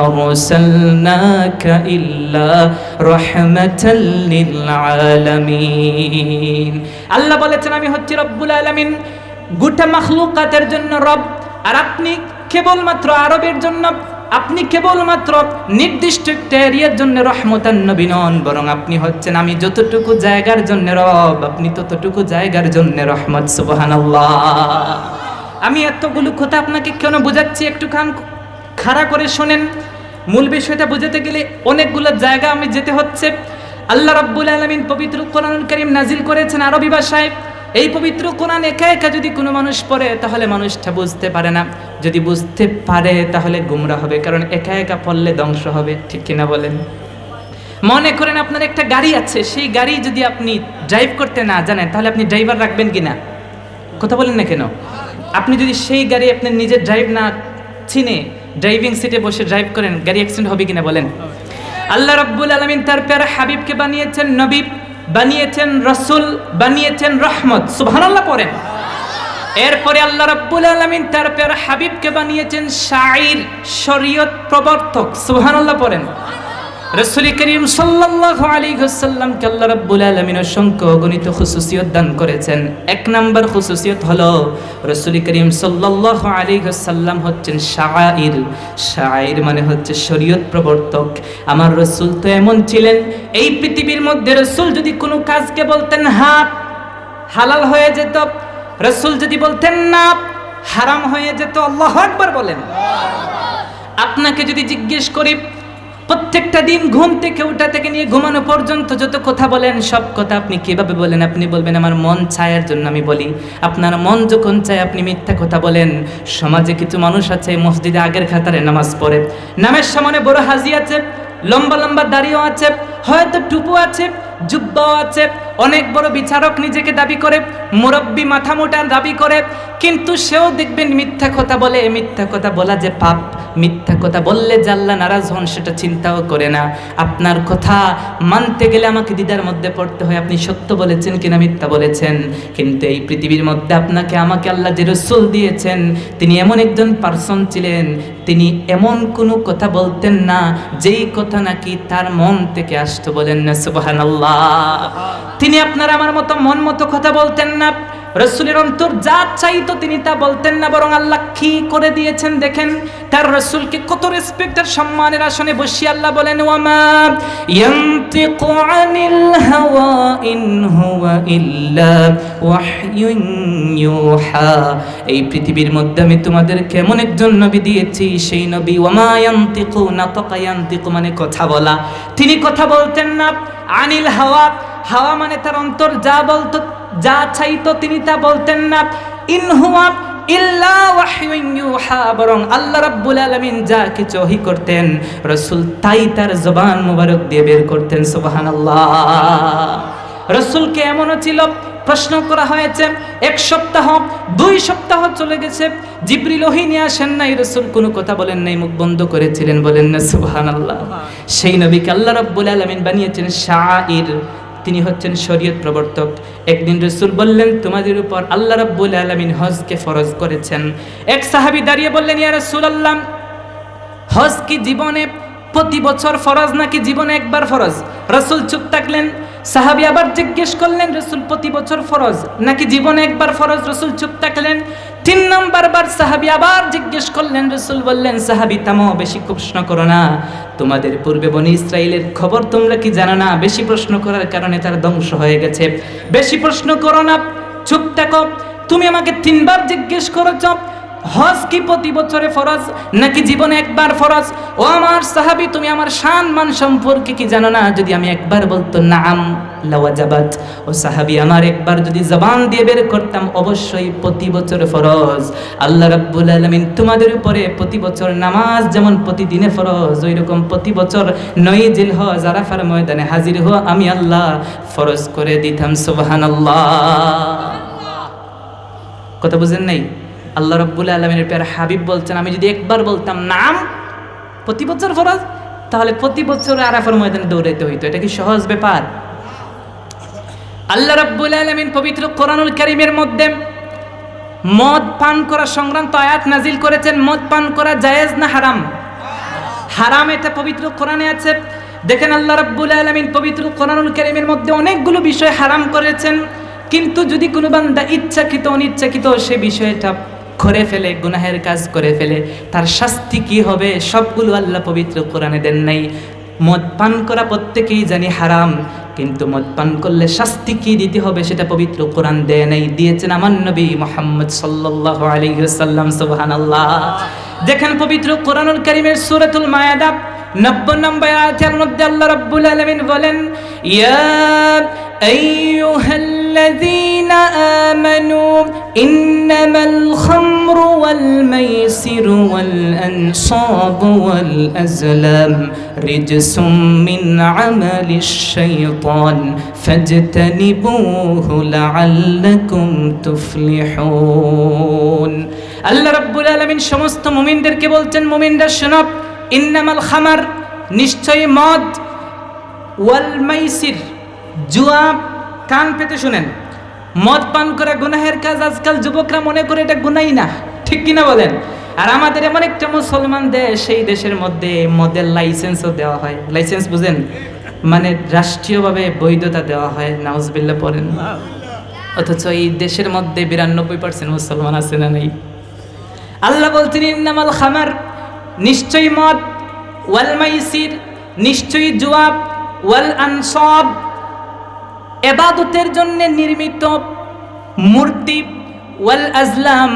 S1: আরসালনাকা ইল্লা রাহমাতাল লিল আলামিন। আল্লাহ বলেছেন আমি হচ্ছি রব্বুল আলামিন, গোটা মাখলুকাতের জন্য রব। আর আপনি কেবলমাত্র আরবের জন্য, আপনি কেবলমাত্র নির্দিষ্ট একটা এরিয়ার জন্য রহমতান নবী নন, বরং আপনি হচ্ছেন আমি যতটুকু জায়গার জন্য রব, আপনি ততটুকু জায়গার জন্য রহমত। সুবহানাল্লাহ। আমি এতগুলো কথা আপনাকে কেন বোঝাচ্ছি, একটু কান খাড়া করে শোনেন। মূল বিষয়টা বোঝাতে গেলে অনেকগুলো জায়গা আমি যেতে হচ্ছে। আল্লাহ রাব্বুল আলামিন পবিত্র কোরআনুল কারীম নাজিল করেছেন আরবি ভাষায়। এই পবিত্র কোরআন একা একা যদি কোনো মানুষ পড়ে তাহলে মানুষটা বুঝতে পারে না, যদি বুঝতে পারে তাহলে গুমরা হবে, কারণ একা একা পড়লে ধ্বংস হবে। ঠিক কিনা বলেন? মনে করেন আপনার একটা গাড়ি আছে, সেই গাড়ি যদি আপনি ড্রাইভ করতে না জানেন তাহলে আপনি ড্রাইভার রাখবেন কিনা? কথা বলেন না কেন? আপনি যদি সেই গাড়ি আপনি নিজে ড্রাইভ না চিনে ড্রাইভিং সিটে বসে ড্রাইভ করেন, গাড়ি অ্যাক্সিডেন্ট হবে কিনা বলেন? আল্লাহ রাব্বুল আলামিন তার প্যারা হাবিবকে বানিয়েছেন নবী, বানিয়েছেন রাসূল, বানিয়েছেন রহমত। সুবহানাল্লাহ পড়েন। এরপরে আল্লাহ রাব্বুল আলামিন তার প্যারা হাবিবকে বানিয়েছেন শাঈর, শরীয়ত প্রবর্তক। সুবহানাল্লাহ পড়েন। রাসূল করিম সাল্লাল্লাহু আলাইহি ওয়াসাল্লামকে আল্লাহ রাব্বুল আলামিন অসংখ্য অগণিত খুসুসিয়ত দান করেছেন। এক নাম্বার খুসুসিয়ত হলো রাসূল করিম সাল্লাল্লাহু আলাইহি ওয়াসাল্লাম হচ্ছেন শাঈর। শাঈর মানে হচ্ছে শরীয়ত প্রবর্তক। আমার রাসূল তো এমন ছিলেন, এই পৃথিবীর মধ্যে রাসূল যদি কোনো কাজকে বলতেন হাত, হালাল হয়ে যেত। রাসূল যদি বলতেন না, হারাম হয়ে যেত। আল্লাহু আকবার বলেন। আপনাকে যদি জিজ্ঞেস করি প্রত্যেকটা দিন ঘুম থেকে ওঠা থেকে নিয়ে ঘুমানো পর্যন্ত যত কথা বলেন সব কথা আপনি কিভাবে বলেন? আপনি বলবেন আমার মন চায়ের জন্য আমি বলি। আপনার মন যখন চায় আপনি মিথ্যা কথা বলেন। সমাজে কিছু মানুষ আছে মসজিদে আগের খাতারে নামাজ পড়ে, নামের সামনে বড় হাজি আছে, লম্বা লম্বা দাড়িও আছে, হয়তো টুপু আছে, জুব্বাও আছে, অনেক বড় বিচারক নিজেকে দাবি করে, মুরব্বী মাথা মোটা দাবি করে, কিন্তু সেও দেখবেন মিথ্যা কথা বলে। মিথ্যা কথা বলা যে পাপ, মিথ্যা কথা বললে যে আল্লাহ নারাজ হন সেটা চিন্তাও করে না। আপনার কথা মানতে গেলে আমাকে দ্বিধার মধ্যে পড়তে হয়, আপনি সত্য বলেছেন কিনা মিথ্যা বলেছেন। কিন্তু এই পৃথিবীর মধ্যে আপনাকে আমাকে আল্লাহ যে রাসূল দিয়েছেন তিনি এমন একজন পার্সন ছিলেন, তিনি এমন কোনো কথা বলতেন না যেই কথা নাকি তার মন থেকে আসতো। বলেন না সুবহানাল্লাহ। তিনি আপনার আমার মতো মন মতো কথা বলতেন না। রাসূলের অন্তর যা চাইতো তিনি তা বলতেন না, বরং আল্লাহ কি করে দিয়েছেন দেখেন। তার রাসূলকে কত রেসপেক্ট আর সম্মানের আসনে বসিয়ে আল্লাহ বলেন ওয়ামা ইয়ানতিকু আনিল হাওয়া ইন হুয়া ইল্লা ওয়াহয়ুন ইউহা। এই পৃথিবীর মধ্যে আমি তোমাদেরকে এমন একজন নবী দিয়েছি, সেই নবী ওয়ামা ইয়ানতিকু, নাতাকা ইয়ানতিকু মানে কথা বলা। তিনি কথা বলতেন না। আনিল হাওয়া, হাওয়া মানে তার অন্তর যা বলতো, যা চাইতো তিনি তা বলতেন না। ইন হুয়া ইল্লা ওয়াহয়ুন ইউহা, বরং আল্লাহ রাব্বুল আলামিন যা কিছু ওহী করতেন রাসূল তাই তার জবান মুবারক দিয়ে বের করতেন। সুবহানাল্লাহ। রাসূলকে এমনও ছিল, প্রশ্ন করা হয়েছে এক সপ্তাহ 2 সপ্তাহ চলে গেছে, জিবরিল ওহী নিয়ে আসেন নাই, রাসূল কোনো কথা বলেন নাই, মুখ বন্ধ করেছিলেন। বলেন না সুবহানাল্লাহ। সেই নবীকে আল্লাহ রাব্বুল আলামিন বানিয়েছেন শাঈর, তিনি হচ্ছেন শরীয়ত প্রবর্তক। একদিন রাসূল বললেন তোমাদের উপর আল্লাহ রাব্বুল আলামিন হজকে ফরজ করেছেন। এক সাহাবী দাঁড়িয়ে বললেন ইয়া রাসূলুল্লাহ, হজ কি জীবনে প্রতি বছর ফরজ নাকি জীবনে একবার ফরজ? রাসূল চুপ থাকলেন। সাহাবী আবার জিজ্ঞেস করলেন রাসূল প্রতি বছর ফরজ নাকি জীবনে একবার ফরজ? রাসূল চুপ থাকলেন। 3 নম্বর বার সাহাবী আবার জিজ্ঞেস করলেন। রাসূল বললেন সাহাবী থামো, বেশি প্রশ্ন করো না। তোমাদের পূর্বে বনি ইসরাইলের খবর তোমরা কি জানো না? বেশি প্রশ্ন করার কারণে তারা ধ্বংস হয়ে গেছে। বেশি প্রশ্ন করো না, চুপ থাকো। তুমি আমাকে 3 বার জিজ্ঞেস করেছো হজ কি প্রতি বছরে ফরজ নাকি জীবনে একবার ফরজ? ও আমার সাহাবী, তুমি আমার শান মান সম্পর্কে কি জানো না? যদি আমি একবার বলতো নাম লাওয়াজাবাত, ও সাহাবী আমার একবার যদি জবান দিয়ে বের করতাম অবশ্যই প্রতি বছর ফরজ। আল্লাহ রাব্বুল আলামিন তোমাদের উপরে প্রতি বছর নামাজ যেমন প্রতিদিনে ফরজ, ওই রকম প্রতি বছর 9 জিলহজ আরাফার ময়দানে হাজির হওয়া আমি আল্লাহ ফরজ করে দিতাম। সুবহানাল্লাহ। কথা বুঝেন নাই? আল্লাহ রাব্বুল আলামিনের প্যারা হাবিব বলছেন আমি যদি একবার বলতাম নাম প্রতি বছর ফরজ, তাহলে প্রতি বছর আরাফার ময়দানে দৌড়াইতে হইতো। এটা কি সহজ ব্যাপার? আল্লাহ রাব্বুল আলামিন পবিত্র কোরআনুল কারীমের মধ্যে মদ পান করা সংক্রান্ত আয়াত নাজিল করেছেন। মদ পান করা জায়েজ না হারাম? হারাম, এটা পবিত্র কোরআনে আছে। দেখেন আল্লাহ রাব্বুল আলামিন পবিত্র কোরআনুল কারীমের মধ্যে অনেকগুলো বিষয় হারাম করেছেন, কিন্তু যদি কোনো বান্দা ইচ্ছাকৃত অনিচ্ছাকৃত সে বিষয়টা করে ফেলে, গুনাহের কাজ করে ফেলে, তার শাস্তি কি হবে সবগুলো আল্লাহ পবিত্র কোরআনে দেন নাই। মদ পান করা প্রত্যেকেই জানি হারাম, কিন্তু মদ পান করলে শাস্তি কি দিতে হবে সেটা পবিত্র কোরআন দেয় নাই, দিয়েছেন আমার নবী মুহাম্মদ সাল্লাল্লাহু আলাইহি ওয়াসাল্লাম। সুবহানাল্লাহ। দেখেন পবিত্র কোরআনুল কারীমের সূরাতুল মায়েদা 90 নম্বর আয়াতের মধ্যে আল্লাহ রাব্বুল আলামিন বলেন, ইয়া আইয়ুহাল্লাযীনা আমানু ইন্নামাল খামরু ওয়াল মাইসিরু ওয়াল আনসাবু ওয়াল আজলাম রিজসুম মিন আমালিশ শাইতান ফাজতানিবুহু লাআল্লাকুম তুফলিহুন। আল্লাহ রাব্বুল আলামিন সমস্ত মুমিনদেরকে বলছেন, মুমিনরা শোনো, ইন্নামাল খামার, নিশ্চয়ই মদ, ওয়াল মাইসির, জুয়া, কান পেতে শুনেন, মদ পান করা গুনাহের কাজ। আজকাল যুবকরা মনে করে এটা গুনাই না, ঠিক কিনা বলেন? আর আমাদের এমন একটা মুসলমান দেশ, সেই দেশের মধ্যে মদের লাইসেন্সও দেওয়া হয়। লাইসেন্স বুঝেন? মানে রাষ্ট্রীয়ভাবে বৈধতা দেওয়া হয়। নাউজুবিল্লাহ পড়েন। অথচ এই দেশের মধ্যে 92% মুসলমান আছে না নেই? আল্লাহ বলছেন ইন্নামাল খামার, নিশ্চয়ই মদ, ওয়াল মাইসির, নিশ্চয়ই জুয়া, ওয়াল আনসাব, ইবাদতের জন্য নির্মিত মূর্তি, ওয়াল আজলাম,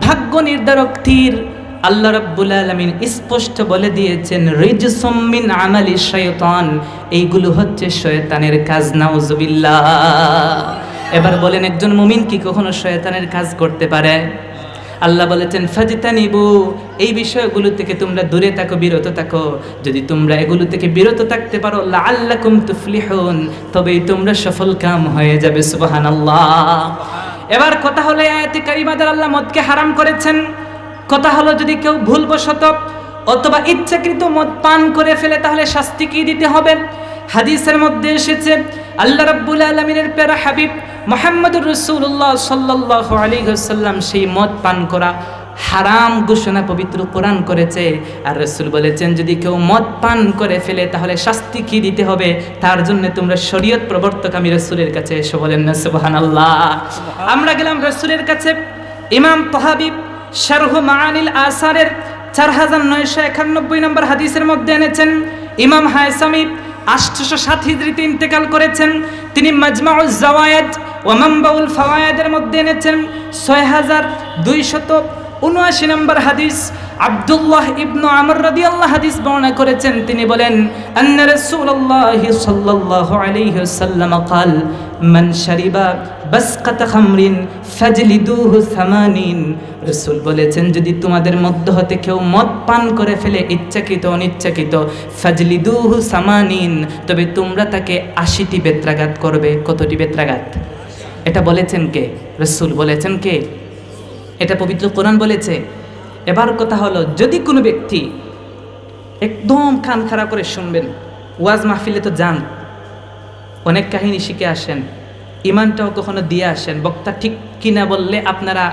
S1: ভাগ্য নির্ধারক তীর। আল্লাহ রাব্বুল আলামিন স্পষ্ট বলে দিয়েছেন রিজসুম মিন আমালি শাইতান, এইগুলো হচ্ছে শয়তানের কাজ। নাউজুবিল্লাহ। এবার বলেন, একজন মুমিন কি কখনো শয়তানের কাজ করতে পারে? আল্লাহ বলেছেন ফাজতানিবু, এই বিষয়গুলো থেকে তোমরা দূরে থাকো, বিরত থাকো। যদি তোমরা এগুলো থেকে বিরত থাকতে পারো, লাআল্লাকুম তুফলিহুন, তবেই তোমরা সফল কাম হয়ে যাবে। সুবহানাল্লাহ। এবার কথা হলো, আয়াতে কারিমা দ্বারা আল্লাহ মদকে হারাম করেছেন। কথা হলো, যদি কেউ ভুলবশত অথবা ইচ্ছাকৃত মদ পান করে ফেলে তাহলে শাস্তি কি দিতে হবে? হাদিসের মধ্যে এসেছে আল্লাহ রাব্বুল আলামিনের প্যারা হাবিব মুহাম্মদুর রাসূলুল্লাহ সাল্লাল্লাহু আলাইহি ওয়াসাল্লাম সেই মদ পান করা হারাম ঘোষণা পবিত্র কোরআন করেছে। আর রাসূল বলেছেন, যদি কেউ মদ পান করে ফেলে তাহলে শাস্তি কি দিতে হবে, তার জন্য তোমরা শরীয়ত প্রবর্তক আমি রাসূলের কাছে এসে বলেন না সুবহানাল্লাহ। আমরা গেলাম রাসূলের কাছে। ইমাম তাহাবী শারহ মাআনিল আসারের 4991 নম্বর হাদিসের মধ্যে এনেছেন। ইমাম হায়সামি 807 হিজরিতে ইন্তেকাল করেছেন। তিনি মাজমাউজ জাওয়ায়েদ ওয়া মানবাউল ফাওয়ায়েদের মধ্যে এনেছেন 6279 নম্বর হাদিস। আব্দুল্লাহ ইবনু আমর রাদিয়াল্লাহু হাদিস বর্ণনা করেছেন। তিনি বলেন, আন্না রাসূলুল্লাহ সাল্লাল্লাহু আলাইহি ওয়াসাল্লাম قال মান শারিবা বাসকাতা খামরিন ফাজলিদুহু 80। রাসূল বলেছেন, যদি তোমাদের মধ্য হতে কেউ মদ পান করে ফেলে ইচ্ছাকৃত অনিচ্ছাকৃত, ফাজলিদুহু 80, তবে তোমরা তাকে 80টি বেত্রাঘাত করবে। কতটি বেত্রাঘাত? এটা বলেছেন কে? রাসূল বলেছেন কে? এটা পবিত্র কোরআন বলেছে। এবার কথা হলো, যদি কোনো ব্যক্তি একদম কান খাড়া করে শুনবেন, ওয়াজ মাহফিলে তো যান, অনেক কাহিনী শিখে আসেন, ইমানটাও কখনো দিয়ে আসেন। বক্তা ঠিক কিনা বললে আপনারা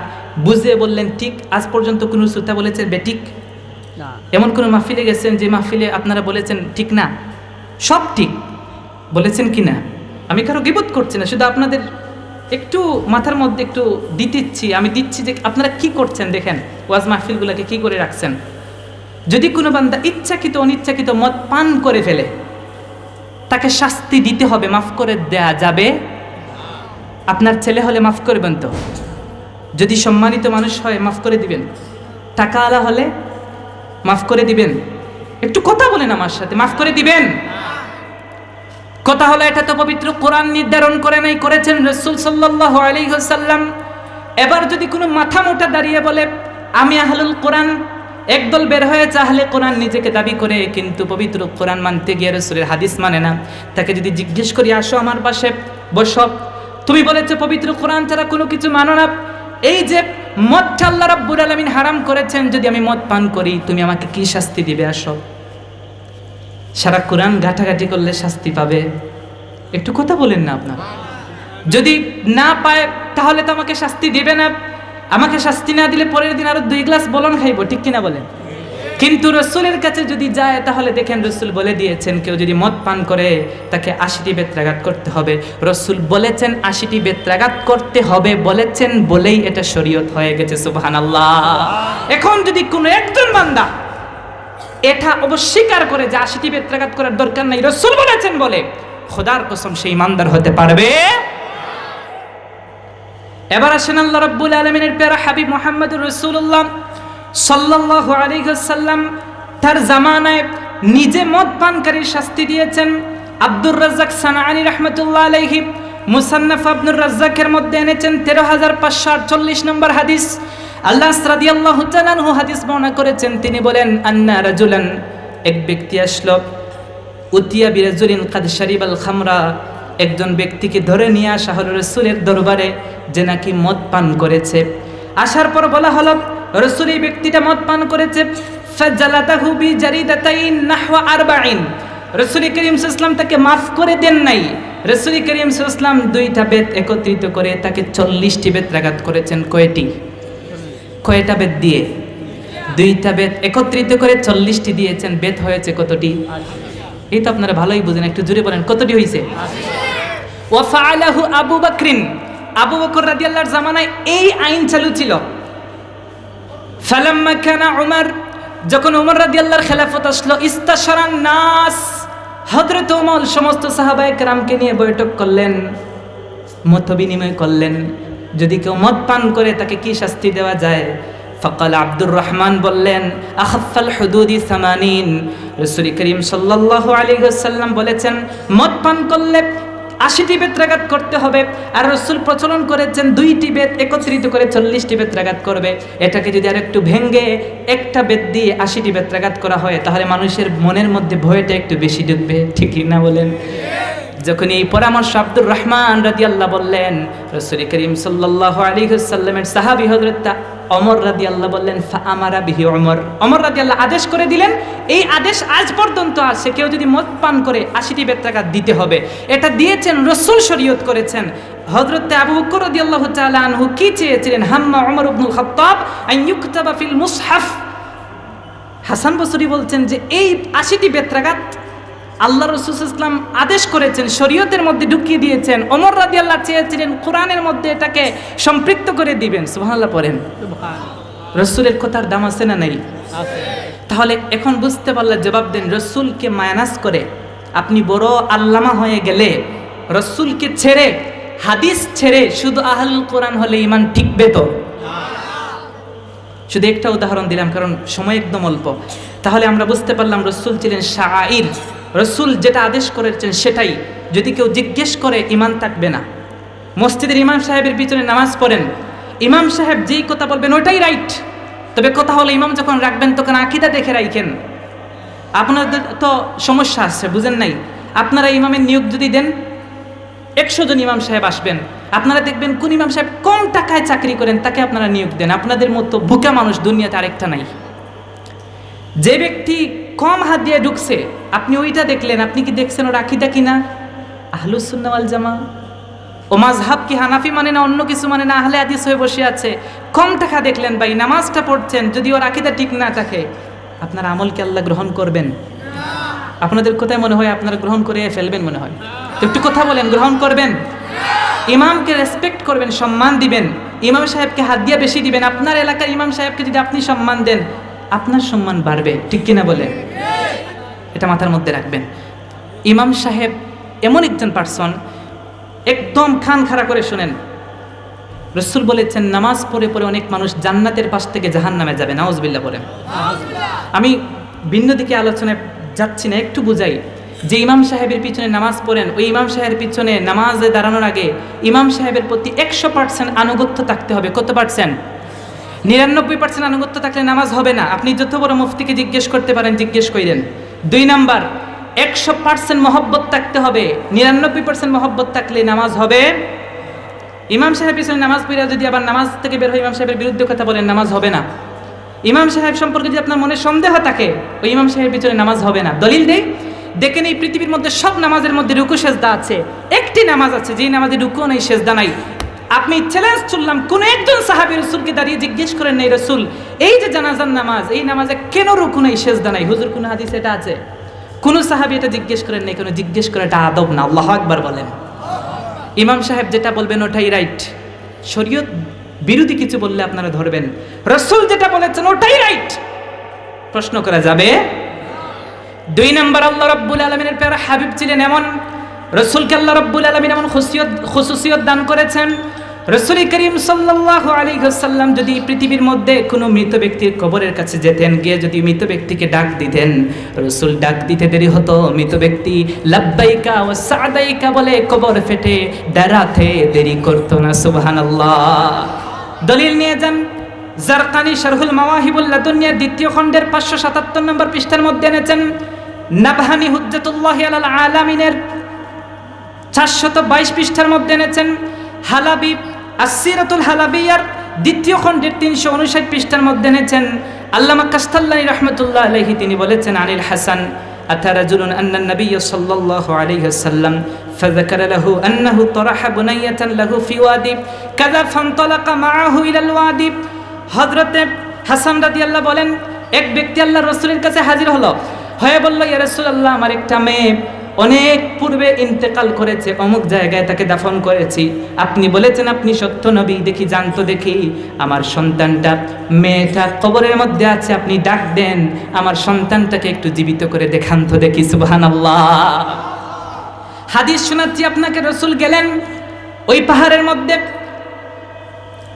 S1: বুঝে বললেন ঠিক। আজ পর্যন্ত কোনো শ্রোতা বলেছেন বেঠিক? এমন কোনো মাহফিলে গেছেন যে মাহফিলে আপনারা বলেছেন ঠিক না? সব ঠিক বলেছেন কিনা? আমি কারো গীবত করছি না, শুধু আপনাদের একটু মাথার মধ্যে একটু দিচ্ছি, আমি দিচ্ছি যে আপনারা কি করছেন। দেখেন ওয়াজ মাহফিলগুলোকে কি করে রাখছেন। যদি কোনো বান্দা ইচ্ছাকৃত অনিচ্ছাকৃত মদ পান করে ফেলে, তাকে শাস্তি দিতে হবে, মাফ করে দেয়া যাবে? আপনার ছেলে হলে মাফ করবেন তো? যদি সম্মানিত মানুষ হয় মাফ করে দিবেন? টাকাওয়ালা হলে মাফ করে দিবেন? একটু কথা বলেন আমার সাথে, মাফ করে দিবেন? কথা হলো, এটা তো পবিত্র কোরআন নির্ধারণ করে নাই, করেছেন রাসূল সাল্লাল্লাহু আলাইহি ওয়াসাল্লাম। এবার যদি কোনো মাথা মোটা দাঁড়িয়ে বলে আমি আহলুল কোরআন, একদল বের হয়েছে আহলে কোরআন নিজেকে দাবি করে, কিন্তু পবিত্র কোরআন মানতে গিয়ে রাসূলের হাদিস মানে না। তাকে যদি জিজ্ঞেস করি, আসো আমার পাশে বসো, তুমি বলেছো পবিত্র কোরআন ছাড়া কোনো কিছু মানো না, এই যে মদটা আল্লাহ রাব্বুল আলামিন হারাম করেছেন, যদি আমি মদ পান করি তুমি আমাকে কি শাস্তি দিবে? আসো। সারা কোরআন ঘাটাঘাটি করলে শাস্তি পাবে? একটু কথা বলেন না আপনারা। যদি না পায় তাহলে তো আমাকে শাস্তি দেবে না, আমাকে শাস্তি না দিলে পরের দিন আরো 2 গ্লাস বলন খাইবো, ঠিক কিনা বলেন? কিন্তু রসুলের কাছে যদি যায় তাহলে দেখেন রসুল বলে দিয়েছেন কেউ যদি মদ পান করে তাকে 80টি বেত্রাঘাত করতে হবে। রসুল বলেছেন 80টি বেত্রাঘাত করতে হবে, বলেছেন বলেই এটা শরীয়ত হয়ে গেছে। সুবহানাল্লাহ। এখন যদি কোনো একজন বান্দা এটা অবস্বীকার করে যে 80টি বেত্রাঘাত করার দরকার নাই, রসুল বলেছেন বলে, খোদার কসম সেই ইমানদার হতে পারবে। এবার আসেন আল্লাহ রাব্বুল আলামিনের প্যারা হাবিব মুহাম্মদুর রাসূলুল্লাহ সাল্লাল্লাহু আলাইহি ওয়াসাল্লাম তার জামানায় নিজে মদ পানকারীর শাস্তি দিয়েছেন। আব্দুর রাজ্জাক সানাআনী রাহমাতুল্লাহ আলাইহি মুসান্নাফ আব্দুর রাজ্জাকের মধ্যে এনেছেন 13548 নম্বর হাদিস। আল্লাহ রাদিয়াল্লাহু তাআলা আনহু হাদিস বর্ণনা করেছেন, তিনি বলেন, আন্না রাজুলান, এক ব্যক্তি আসলো, উতিয়া বিরাজুলিন কাদ শারিবাল খামরা, একজন ব্যক্তিকে ধরে নিয়ে আসা হলো রাসূলের দরবারে যে নাকি মদ পান করেছে। আসার পর বলা হলো রাসূল এই ব্যক্তিটা মদ পান করেছে। ফাজালাতাহু বিজারিদাতাইন নাহওয়া 40। রাসূল করিম সাল্লাল্লাহু আলাইহি ওয়াসাল্লাম তাকে মাফ করে দেন নাই। রাসূল করিম সাল্লাল্লাহু আলাইহি ওয়াসাল্লাম 2টা বেত একত্রিত করে তাকে 40টি বেত্রাঘাত করেছেন। কয়টা বেত দিয়ে? 2টা বেত একত্রিত করে 40টি দিয়েছেন। বেত হয়েছে কতটি? এই তো আপনারা ভালোই বুঝেন, একটু জোরে বলেন কতটি হয়েছে? ওয়া ফাআলাহু আবু বকরিন, আবু বকর রাদিয়াল্লাহু আনহু জামানায় এই আইন চালু ছিল। ফালাম্মা কানা উমর, যখন উমর রাদিয়াল্লাহু খেলাফত আসলো, ইস্তাশারান নাস, হযরত উমর সমস্ত সাহাবায়ে কেরামকে নিয়ে বৈঠক করলেন, মত বিনিময় করলেন যদি কেউ মদ পান করে তাকে কি শাস্তি দেওয়া যায়। ফাকাল আব্দুর রহমান বললেন, আখাফাল হুদুদি 80। রাসূল করিম সাল্লাল্লাহু আলাইহি ওয়াসাল্লাম বলেছেন মদ পান করলে 80টি বেত্রাঘাত করতে হবে। আর রাসূল প্রচলন করেছেন 2টি বেত একত্রিত করে 40টি বেত্রাঘাত করবে। এটাকে যদি আরেকটু ভেঙে একটা বেত দিয়ে 80টি বেত্রাঘাত করা হয় তাহলে মানুষের মনের মধ্যে ভয়টা একটু বেশি ঢুকবে, ঠিক না বলেন? যখন এই পরামর্শ আব্দুর রহমান রাদিয়াল্লাহু বললেন, রাসূল করিম সাল্লাল্লাহু আলাইহি ওয়াসাল্লামের সাহাবী হযরত ওমর রাদিয়াল্লাহু বললেন, ফাআমারা বিহি ওমর, ওমর রাদিয়াল্লাহু আদেশ করে দিলেন। এই আদেশ আজ পর্যন্ত আছে, কেউ যদি মদ পান করে 80টি বেত্রাঘাত দিতে হবে। এটা দিয়েছেন রাসূল, শরীয়ত করেছেন। হযরত আবু বকর রাদিয়াল্লাহু তাআলা আনহু কি চেয়েছিলেন? হাম্মা ওমর ইবনুল খাত্তাব আন ইউকতাবা ফিল মুসহাফ। হাসান বসরি বলছেন যে এই 80টি বেত্রাঘাত আল্লাহ রাসূল সাল্লাল্লাহু আলাইহি ওয়াসাল্লাম আদেশ করেছেন, শরীয়তের মধ্যে ঢুকিয়ে দিয়েছেন। ওমর রাদিয়াল্লাহু চেয়েছিলেন কোরআনের মধ্যে এটাকে সম্পৃক্ত করে দিবেন। সুবহানাল্লাহ পড়েন। রাসূলের কথার দাম আছে না নাই? তাহলে এখন বুঝতে পারলে জবাব দেন, রাসূলকে মাইনাস করে আপনি বড় আল্লামা হয়ে গেলে, রাসূলকে ছেড়ে হাদিস ছেড়ে শুধু আহলুল কোরআন হলে ঈমান টিকবে তো? শুধু একটা উদাহরণ দিলাম কারণ সময় একদম অল্প। তাহলে আমরা বুঝতে পারলাম রাসূল ছিলেন শাআইর, রাসূল যেটা আদেশ করেছেন সেটাই। যদি কেউ জিজ্ঞেস করে ঈমান থাকবে না। মসজিদের ইমাম সাহেবের পিছনে নামাজ পড়েন, ইমাম সাহেব যেই কথা বলবেন ওইটাই রাইট। তবে কথা হলো ইমাম যখন রাখবেন তখন আকীদা দেখে রাখেন। আপনাদের তো সমস্যা আছে, বুঝেন নাই? আপনারা ইমামের নিয়োগ যদি দেন, 100 জন ইমাম সাহেব আসবেন, আপনারা দেখবেন কোন ইমাম সাহেব কম টাকায় চাকরি করেন তাকে আপনারা নিয়োগ দেন। আপনাদের মতো বোকা মানুষ দুনিয়াতে আরেকটা নাই। যে ব্যক্তি কম হাত দিয়ে ঢুকছে আপনি ওইটা দেখলেন, আপনি কি দেখছেন ওর আকীদা কিনা? আহলুস সুন্নাহ ওয়াল জামা ও মাযহাব কি হানাফি মানে না অন্য কিছু মানে না, আহলে হাদিস হয়ে বসে আছে। কম টাকা দেখলেন ভাই, নামাজটা পড়ছেন, যদি ওর আকীদা ঠিক না থাকে আপনার আমলকে আল্লাহ গ্রহণ করবেন? আপনাদের কোথায় মনে হয় আপনারা গ্রহণ করে ফেলবেন? মনে হয় তো একটু কথা বলেন, গ্রহণ করবেন? ইমামকে রেসপেক্ট করবেন, সম্মান দিবেন, ইমাম সাহেবকে হাত দিয়ে বেশি দিবেন। আপনার এলাকার ইমাম সাহেবকে যদি আপনি সম্মান দেন আপনার সম্মান বাড়বে, ঠিক কিনা বলেন? এটা মাথার মধ্যে রাখবেন। ইমাম সাহেব এমন একজন পার্সন, একদম খান খাড়া করে শুনেন, রাসূল বলেছেন নামাজ পড়ে পড়ে অনেক মানুষ জান্নাতের পাশ থেকে জাহান্নামে যাবে। নাউজুবিল্লাহ বলেন। আমি ভিন্ন দিকে আলোচনায় যাচ্ছি না, একটু বুঝাই যে ইমাম সাহেবের পিছনে নামাজ পড়েন, ওই ইমাম সাহেবের পিছনে নামাজে দাঁড়ানোর আগে ইমাম সাহেবের প্রতি 100% আনুগত্য থাকতে হবে। কত পার্সেন্ট? 99% আনুগত্য থাকলে নামাজ হবে না। আপনি যত বড় মুফতিকে জিজ্ঞেস করতে পারেন, জিজ্ঞেস করেন। 2 নাম্বার, 100% মহব্বত থাকতে হবে। 99% মহব্বত থাকলে নামাজ হবে। ইমাম সাহেব পিছনে নামাজ পড়ে যদি আবার নামাজ থেকে বের হয়ে ইমাম সাহেবের বিরুদ্ধে কথা বলেন, নামাজ হবে না। ইমাম সাহেব সম্পর্কে যদি আপনার মনে সন্দেহ থাকে, ওই ইমাম সাহেবের পিছনে নামাজ হবে না। দলিল দেই, দেখেন এই পৃথিবীর মধ্যে সব নামাজের মধ্যে রুকু সেজদা আছে, একটি নামাজ আছে যেই নামাজে রুকু নেই, সেজদা নাই। আপনি চ্যালেঞ্জ করলাম, কোন একজন সাহাবী রাসূলকে দাঁড়িয়ে জিজ্ঞেস করেন নাই, রাসূল এই যে জানাজার নামাজ, এই নামাজে কেন রুকু নেই, সেজদা নাই? হুজুর কোন হাদিসে এটা আছে? কোন সাহাবী এটা জিজ্ঞেস করেন নাই। কোন জিজ্ঞেস করে এটা আদব না। আল্লাহু আকবার বলেন। ইমাম সাহেব যেটা বলবেন ওটাই রাইট। শরীয়ত বিরোধী কিছু বললে আপনারা ধরবেন, রাসূল যেটা বলেছেন ওটাই রাইট, প্রশ্ন করা যাবে? 2 নম্বর, আল্লাহ রাব্বুল আলামিনের প্যারা হাবিব ছিলেন এমন, রাসূলকে আল্লাহ রাব্বুল আলামিন এমন খুসুসিয়ত দান করেছেন। রাসূল করিম সাল্লাল্লাহু আলাইহি ওয়াসাল্লাম যদি পৃথিবীর মধ্যে কোনো মৃত ব্যক্তির কবরের কাছে যেতেন, গিয়ে যদি মৃত ব্যক্তিকে ডাক দিতেন, রাসূল ডাক দিতে দেরি হতো, মৃত ব্যক্তি লাব্বাইকা ওয়া সাদাইকা বলে কবর ফেটে দাঁড়াতে দেরি করতো না। সুবহানাল্লাহ। দলিল নিয়ে যান, জারকানি শারহুল মাওয়াহিবুল লাদুনিয়া 2য় খণ্ডের 577 নম্বর পৃষ্ঠার মধ্যে এনেছেন। নাবহানি হুজ্জাতুল্লাহি আলাল আলামিনের 422 পৃষ্ঠার মধ্যে এনেছেন। হালাবি আসসিরাতুল হালাবিয়ার 2য় খণ্ডের 359 পৃষ্ঠার মধ্যে এনেছেন। আল্লামা কাশতাল্লানী রাহমাতুল্লাহ আলাইহি তিনি বলেছেন, আনিল হাসান আতা রাজুলুন আন্না নবিয়্য সাল্লাল্লাহু আলাইহি ওয়াসাল্লাম ফাযাকারা লাহু আন্নাহু তারাহা বুনাইয়াতান লাহু ফি ওয়াদি কাযা ফানতালাকা মাআহু ইলাল ওয়াদি। হযরতে হাসান রাদিয়াল্লাহু বলেন, এক ব্যক্তি আল্লাহর রাসূলের কাছে হাজির হয়ে বলল, ইয়া রাসূলুল্লাহ, আমার একটা মেয়ে অনেক পূর্বে ইন্তেকাল করেছে, অমুক জায়গায় তাকে দাফন করেছি। আপনি বলেছেন আপনি সত্য নবী, দেখি জানতো, দেখি আমার সন্তানটা, মেয়েটা কবরের মধ্যে আছে, আপনি ডাক দেন, আমার সন্তানটাকে একটু জীবিত করে দেখান তো দেখি। সুবহানাল্লাহ। হাদিস শোনাচ্ছি আপনাকে। রাসূল গেলেন ওই পাহাড়ের মধ্যে,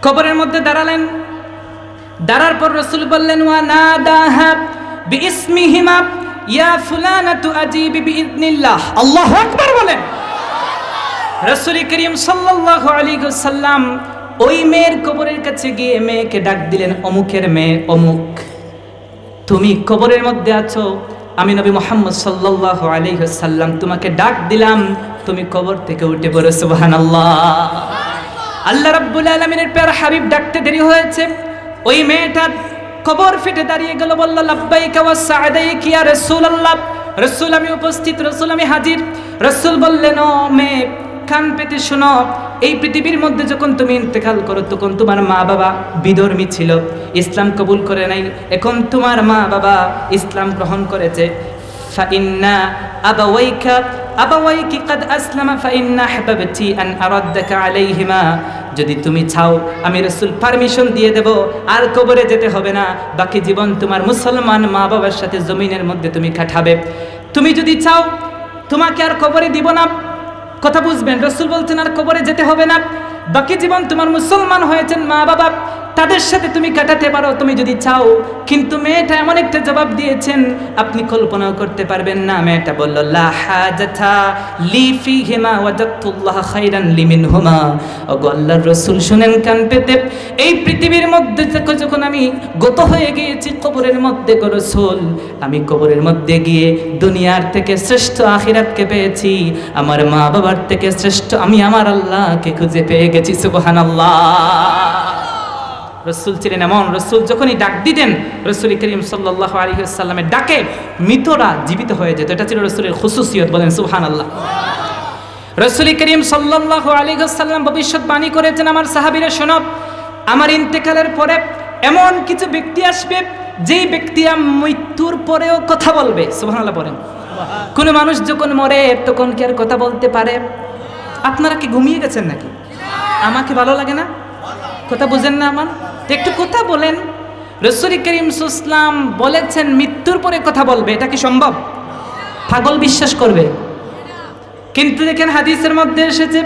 S1: কবরের মধ্যে দাঁড়ালেন। দাঁড়ার পর রাসূল বললেন, ওয়া নাদাহা বিইসমিহিমা ইয়া ফুলানাতু আজিবি বিইذনিল্লাহ। আল্লাহু আকবার বলেন। রাসূল করিম সাল্লাল্লাহু আলাইহি ওয়াসাল্লাম ওই মেয়ের কবরের কাছে গিয়ে মেয়েকে ডাক দিলেন, অমুকের মেয়ে অমুক, তুমি কবরের মধ্যে আছো, আমি নবী মুহাম্মদ সাল্লাল্লাহু আলাইহি ওয়াসাল্লাম তোমাকে ডাক দিলাম, তুমি কবর থেকে উঠে পড়ো। সুবহানাল্লাহ। আল্লাহ রাব্বুল আলামিনের প্যারা হাবিব ডাকতে দেরি হয়েছে, ওই মেয়েটা কবর ফেটে দাঁড়িয়ে গেল, বলল লাব্বাইকা ওয়া সাদাইকা ইয়া রাসূলুল্লাহ। রাসূল আমি উপস্থিত, রাসূল আমি হাজির। রাসূল বললেন, ও মেয়ে কান পেতে শোনো, এই পৃথিবীর মধ্যে যখন তুমি ইন্তেকাল করো তখন তোমার মা বাবা বিধর্মী ছিল, ইসলাম কবুল করে নাই। এখন তোমার মা বাবা ইসলাম গ্রহণ করেছে। ফাইন্না আবাওয়াইকি কাদ আসলামা ফাইন্না হাবাবতি আন আরাদ্দাকা আলাইহিমা। যদি তুমি চাও আমি রাসূল পারমিশন দিয়ে দেব, আর কবরে যেতে হবে না, বাকি জীবন তোমার মুসলমান মা বাবার সাথে জমিনের মধ্যে তুমি কাটাবে। তুমি যদি চাও তোমাকে আর কবরে দিব না। কথা বুঝবেন, রাসূল বলছেন আর কবরে যেতে হবে না, বাকি জীবন তোমার মুসলমান হয়েছেন মা বাবা, তাদের সাথে তুমি কাটাতে পারো তুমি যদি চাও। কিন্তু মেয়েটা এমন একটা জবাব দিয়েছেন আপনি কল্পনাও করতে পারবেন না। মেয়েটা বলল, লা হাজাতা লি ফিহিমা ওয়াজাতুল্লাহ খাইরান লি মিনহুমা। ওগো আল্লাহর রাসূল শুনেন কান পেতে, এই পৃথিবীর মধ্যে যখন আমি গত হয়ে গিয়েছি কবরের মধ্যে গো রাসূল, আমি কবরের মধ্যে গিয়ে দুনিয়ার থেকে শ্রেষ্ঠ আখিরাতকে পেয়েছি, আমার মা বাবার থেকে শ্রেষ্ঠ আমি আমার আল্লাহকে খুঁজে পেয়ে গেছি। সুবহানাল্লাহ। রাসূল ছিলেন এমন, রাসূল যখনই ডাক দিতেন, রাসূল করিম সাল্লাল্লাহু আলাইহি ওয়াসাল্লামের ডাকে মৃতরা জীবিত হয়ে যেত। এটা ছিল রাসূলের খুসুসিয়ত। বলেন সুবহানাল্লাহ। রাসূল করিম সাল্লাল্লাহু আলাইহি ওয়াসাল্লাম ভবিষ্যৎবাণী করেছেন, আমার সাহাবীরা শোনো, আমার ইন্তেকালের পরে এমন কিছু ব্যক্তি আসবে যেই ব্যক্তিরা মৃত্যুর পরেও কথা বলবে। সুবহানাল্লাহ বলেন। কোন মানুষ যখন মরে তখন কি আর কথা বলতে পারে? আপনারা কি ঘুমিয়ে গেছেন নাকি? আমাকে ভালো লাগে না? কথা বুঝেন না আমার? একটু কথা বলেন। রাসূল করিম সাল্লাল্লাহু আলাইহি ওয়াসাল্লাম বলেছেন মৃত্যুর পরে কথা বলবে, এটা কি সম্ভব? পাগল বিশ্বাস করবে? কিন্তু দেখেন হাদিসের মধ্যে এসেছে,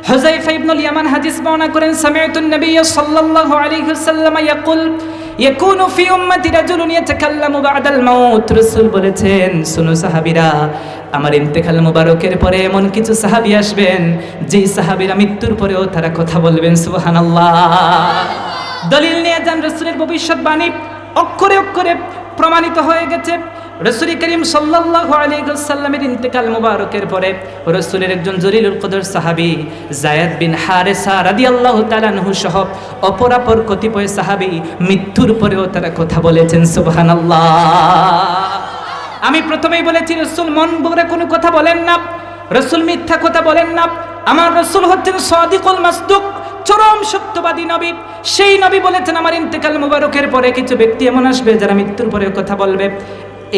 S1: হুযায়ফা ইবনুল ইয়ামান হাদিস বর্ণনা করেন, সামি'তুন নবিয়্য সাল্লাল্লাহু আলাইহি ওয়াসাল্লাম ইয়াকুল ইয়াকুনু ফি উম্মতি রাজুলুন ইয়াতাকাল্লামু বা'দাল মাউত। রাসূল বলেছেন, শুনো সাহাবীরা, আমার ইন্তেকাল মুবারকের পরে এমন কিছু সাহাবী আসবেন যেই সাহাবীরা মৃত্যুর পরেও তারা কথা বলবেন। সুবহানাল্লাহ। দলিল নিয়ে যান, রাসূলের ভবিষ্যৎবাণী অক্ষরে অক্ষরে প্রমাণিত হয়ে গেছে। রাসূল করিম সাল্লাল্লাহু আলাইহি ওয়াসাল্লামের ইন্তেকাল মুবারকের পরে রাসূলের একজন জলিলুল কদর সাহাবী যায়েদ বিন হারেসা রাদিয়াল্লাহু তাআলা আনহু সহ অপরাপর কতিপয় সাহাবী মৃত্যুর পরেও তারা কথা বলেছেন। সুবহানাল্লাহ। আমি প্রথমেই বলেছি রাসূল মন ভরে কোনো কথা বলেন না, রাসূল মিথ্যা কথা বলেন না। আমার রাসূল হচ্ছেন সাদিকুল মাসদুক, চরম সত্যবাদী নবী। সেই নবী বলেছেন আমার ইন্তেকাল মুবারকের পরে কিছু ব্যক্তি এমন আসবে যারা মৃত্যুর পরে কথা বলবে।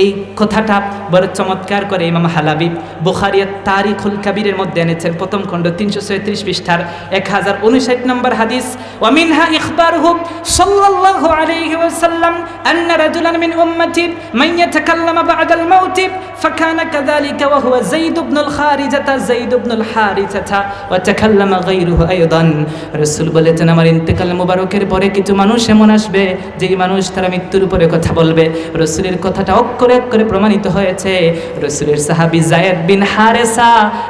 S1: এই কথাটা বড় চমৎকার করে ইমাম হালাবি বুখারী তারিখুল কাবীরের মধ্যে এনেছেন, প্রথম খণ্ড 337 পৃষ্ঠার 1059 নম্বর হাদিস। ওয়া মিনহা ইখবারুহু সাল্লাল্লাহু আলাইহি ওয়াসাল্লাম আন্না রাজুলান মিন উম্মতি মান ইয়াতাকাল্লামু বা'দাল মাউতি ফাকানা কাযালিকা ওয়া হুয়া যায়েদ ইবনুল খারিজাতা যায়েদ ইবনুল হারিসাতা ওয়া তাকাল্লামা গায়রুহু আইদান। রাসূল বলেছেন আমার ইন্তেকাল মুবারকের পরে কিছু মানুষ এমন আসবে যেই মানুষ তারা মৃত্যুর উপরে কথা বলবে। রাসূলের কথাটা করে প্রমাণিত হয়েছে। রাসূলের সাহাবী যায়েদ বিন হারেসা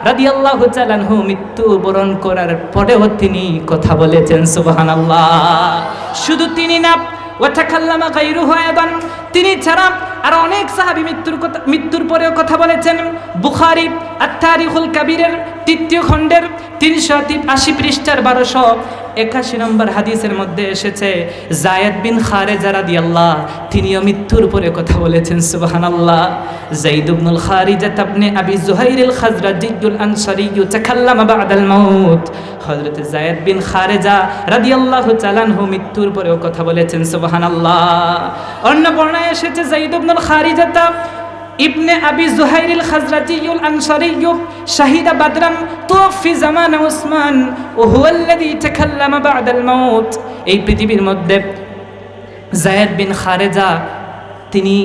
S1: রাদিয়াল্লাহু তাআলা আনহু মৃত্যুবরণ করার পরেও তিনি কথা বলেছেন, সুবহানাল্লাহ। শুধু তিনি না, ওয়া তাকাল্লামা গায়রুহু আইদান, তিনি ছাড়া আর অনেক সাহাবী মৃত্যুর পরেও কথা বলেছেন। বুখারী আত-তারিখুল কাবীরের 3য় খণ্ডের 380 পৃষ্ঠার 1281 নম্বর হাদিসের মধ্যে এসেছে যায়েদ বিন খারেজা রাদিয়াল্লাহু তিনিও মৃত্যুর উপরে কথা বলেছেন, সুবহানাল্লাহ। যায়েদ ইবনুল খারিজা ইবনে আবি যুহাইরিল খাজরাজিয়ুল আনসারিয়্যু তাকাল্লামা বা'দাল মাউত, হযরত যায়েদ বিন খারেজা রাদিয়াল্লাহু তাআলা আনহু মৃত্যুর পরেও কথা বলেছেন, সুবহানাল্লাহ। অন্য বর্ণনায় এসেছে যায়েদ ইবনুল খারিজা ইবনে আবি যুহাইরিল খাজরাজিয়ুল আনসারিয়্যু শাহিদা বাদরান তুফি জামান উসমান ওয়া হুয়াল্লাযী তাকাল্লামা বা'দাল মাউত। এই পৃথিবীর মধ্যে যায়েদ বিন খারেজা তিনি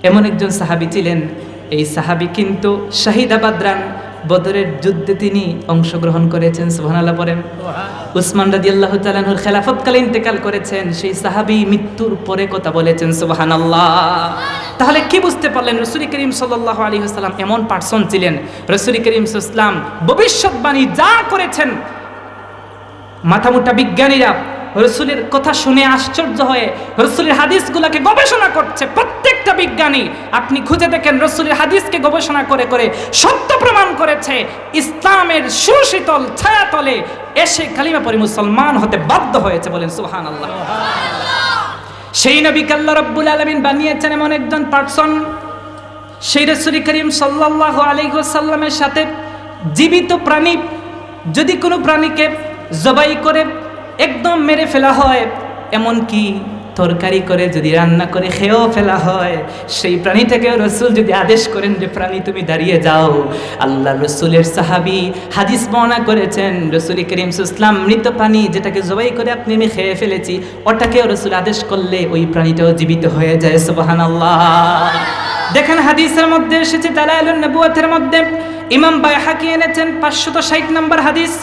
S1: এমন একজন সাহাবী ছিলেন, এই সাহাবী কিন্তু শাহিদা বাদরান বদরের যুদ্ধে তিনি অংশগ্রহণ করেছেন, সুবহানাল্লাহ পড়েন। উসমান রাদিয়াল্লাহু তাআলা আনহুর খেলাফতকালে ইন্তেকাল করেছেন, সেই সাহাবী মৃত্যুর পরে কথা বলেছেন, সুবহানাল্লাহ। তাহলে কি বুঝতে পারলেন? রাসূল করিম সাল্লাল্লাহু আলাইহি ওয়াসাল্লাম এমন পার্সন ছিলেন, রাসূল করিম সাল্লাল্লাহু আলাইহি ওয়াসাল্লাম ভবিষ্যৎবাণী যা করেছেন, মাথামোটা বিজ্ঞানীরা রাসূলের কথা শুনে আশ্চর্য হয়ে রাসূলের হাদিসগুলোকে গবেষণা করছে। প্রত্যেকটা বিজ্ঞানী আপনি খুঁজে দেখেন রাসূলের হাদিসকে গবেষণা করে করে সত্য প্রমাণ করেছে। ইসলামের সুশীতল ছায়াতলে এসে কালিমা পড়ে মুসলমান হতে বাধ্য হয়েছে, বলেন সুবহানাল্লাহ। সেই নবীকে আল্লাহ রাব্বুল আলামিন বানিয়েছেন এমন একজন পার্সন, সেই রাসূল করিম সাল্লাল্লাহু আলাইহি ওয়াসাল্লামের সাথে জীবিত প্রাণী, যদি কোনো প্রাণীকে জবাই করে একদম মেরে ফেলা হয়, এমন কি তরকারি করে যদি রান্না করে খেয়েও ফেলা হয়, সেই প্রাণীটাকেও রাসূল যদি আদেশ করেন যে প্রাণী তুমি দাঁড়িয়ে যাও, আল্লাহ রাসূলের সাহাবী হাদিস বর্ণনা করেছেন রাসূল করিম সাল্লাল্লাহু আলাইহি ওয়াসাল্লাম মৃত প্রাণী যেটাকে জবাই করে আপনি আমি খেয়ে ফেলেছি, ওটাকেও রাসূল আদেশ করলে ওই প্রাণীটাও জীবিত হয়ে যায়, সুবহানাল্লাহ। দেখেন হাদিসের মধ্যে এসেছে দালাইলুন নবুওয়াতের মধ্যে ইমাম বাইহাকি এনেছেন 560 নম্বর হাদিস,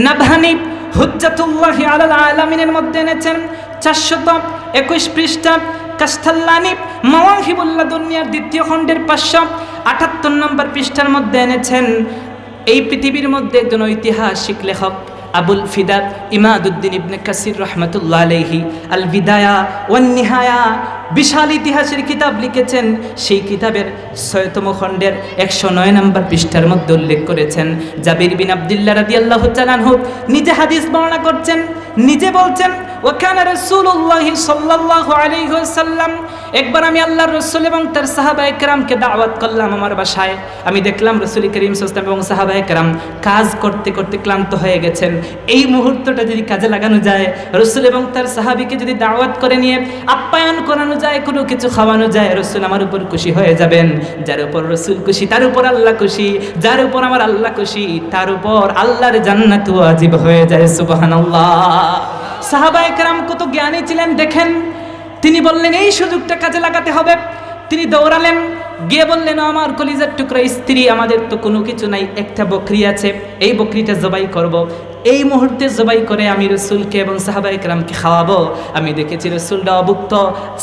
S1: নাবহানি হুজ্জাতুল্লাহি আলাল আলামিনের মধ্যে এনেছেন 421 পৃষ্ঠা, কাস্তাল্লানি মাওয়াহিবুল লাদুনিয়ার 2য় খণ্ডের 578 নম্বর পৃষ্ঠার মধ্যে এনেছেন। এই পৃথিবীর মধ্যে একজন ঐতিহাসিক লেখক আবুল ফিদা ইমাদউদ্দিন ইবনে কাসির রাহমাতুল্লাহ আলাইহি আল বিদায়া ওয়ান নিহায়া বিশাল ইতিহাসের কিতাব লিখেছেন। সেই কিতাবের 6তম খণ্ডের 109 নম্বর পৃষ্ঠার মধ্যে উল্লেখ করেছেন জাবির বিন আব্দুল্লাহ রাদিয়াল্লাহু তাআলা আনহু নিজে হাদিস বর্ণনা করছেন, নিজে বলছেন ওয়া কানা রাসূলুল্লাহ সাল্লাল্লাহু আলাইহি ওয়াসাল্লাম, একবার আমি আল্লাহর রাসূল এবং তার সাহাবায়ে কেরামকে দাওয়াত করলাম আমার বাসায়। আমি দেখলাম রাসূল করিম সাল্লাল্লাহু আলাইহি ওয়াসাল্লাম এবং সাহাবায়ে কেরাম কাজ করতে করতে ক্লান্ত হয়ে গেছেন। এই মুহূর্তটা যদি কাজে লাগানো যায়, রাসূল এবং তার সাহাবীকে যদি দাওয়াত করে নিয়ে আপ্যায়ন করানো যায়, কোনো কিছু খাওয়ানো যায়, রাসূল আমার উপর খুশি হয়ে যাবেন। যার উপর রাসূল খুশি তার উপর আল্লাহ খুশি, যার উপর আমার আল্লাহ খুশি তার উপর আল্লাহর জান্নাত ওয়াজিব হয়ে যায়, সুবহানাল্লাহ। সাহাবায়ে কেরাম কত জ্ঞানী ছিলেন দেখেন, তিনি বললেন এই সুযোগটা কাজে লাগাতে হবে। তিনি দৌড়ালেন, গিয়ে বললেন আমার কলিজার টুকরা স্ত্রী, আমাদের তো কোনো কিছু নাই, একটা বকরি আছে, এই বকরিটা জবাই করব। এই মুহূর্তে জবাই করে আমি রাসূলকে এবং সাহাবায়ে কেরামকে খাওয়াবো। আমি দেখেছি রাসূলটা অভুক্ত,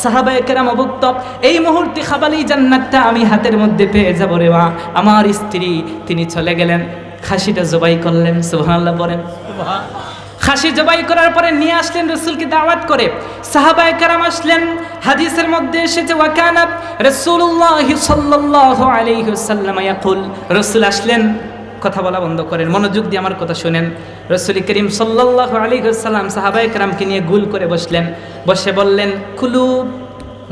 S1: সাহাবায়ে কেরাম অভুক্ত, এই মুহূর্তে খাবালি জান্নাতটা আমি হাতের মধ্যে পেয়ে যাব রে মা। আমার স্ত্রী তিনি চলে গেলেন, খাসিটা জবাই করলেন, সুবহানাল্লাহ বলেন। খাসি জবাই করার পরে নিয়ে আসলেন রাসূলকে দাওয়াত করে, সাহাবায়ে কেরাম আসলেন। হাদিসের মধ্যে এসেছে ওয়া কানা রাসূলুল্লাহ সাল্লাল্লাহু আলাইহি ওয়াসাল্লাম ইয়াকুল, রাসূল আসলেন, কথা বলা বন্ধ করেন, মনোযোগ দিয়ে আমার কথা শুনেন। রাসূল করিম সাল্লাল্লাহু আলাইহি ওয়াসাল্লাম সাহাবায়ে কেরামকে নিয়ে গোল করে বসলেন, বসে বললেন কুলু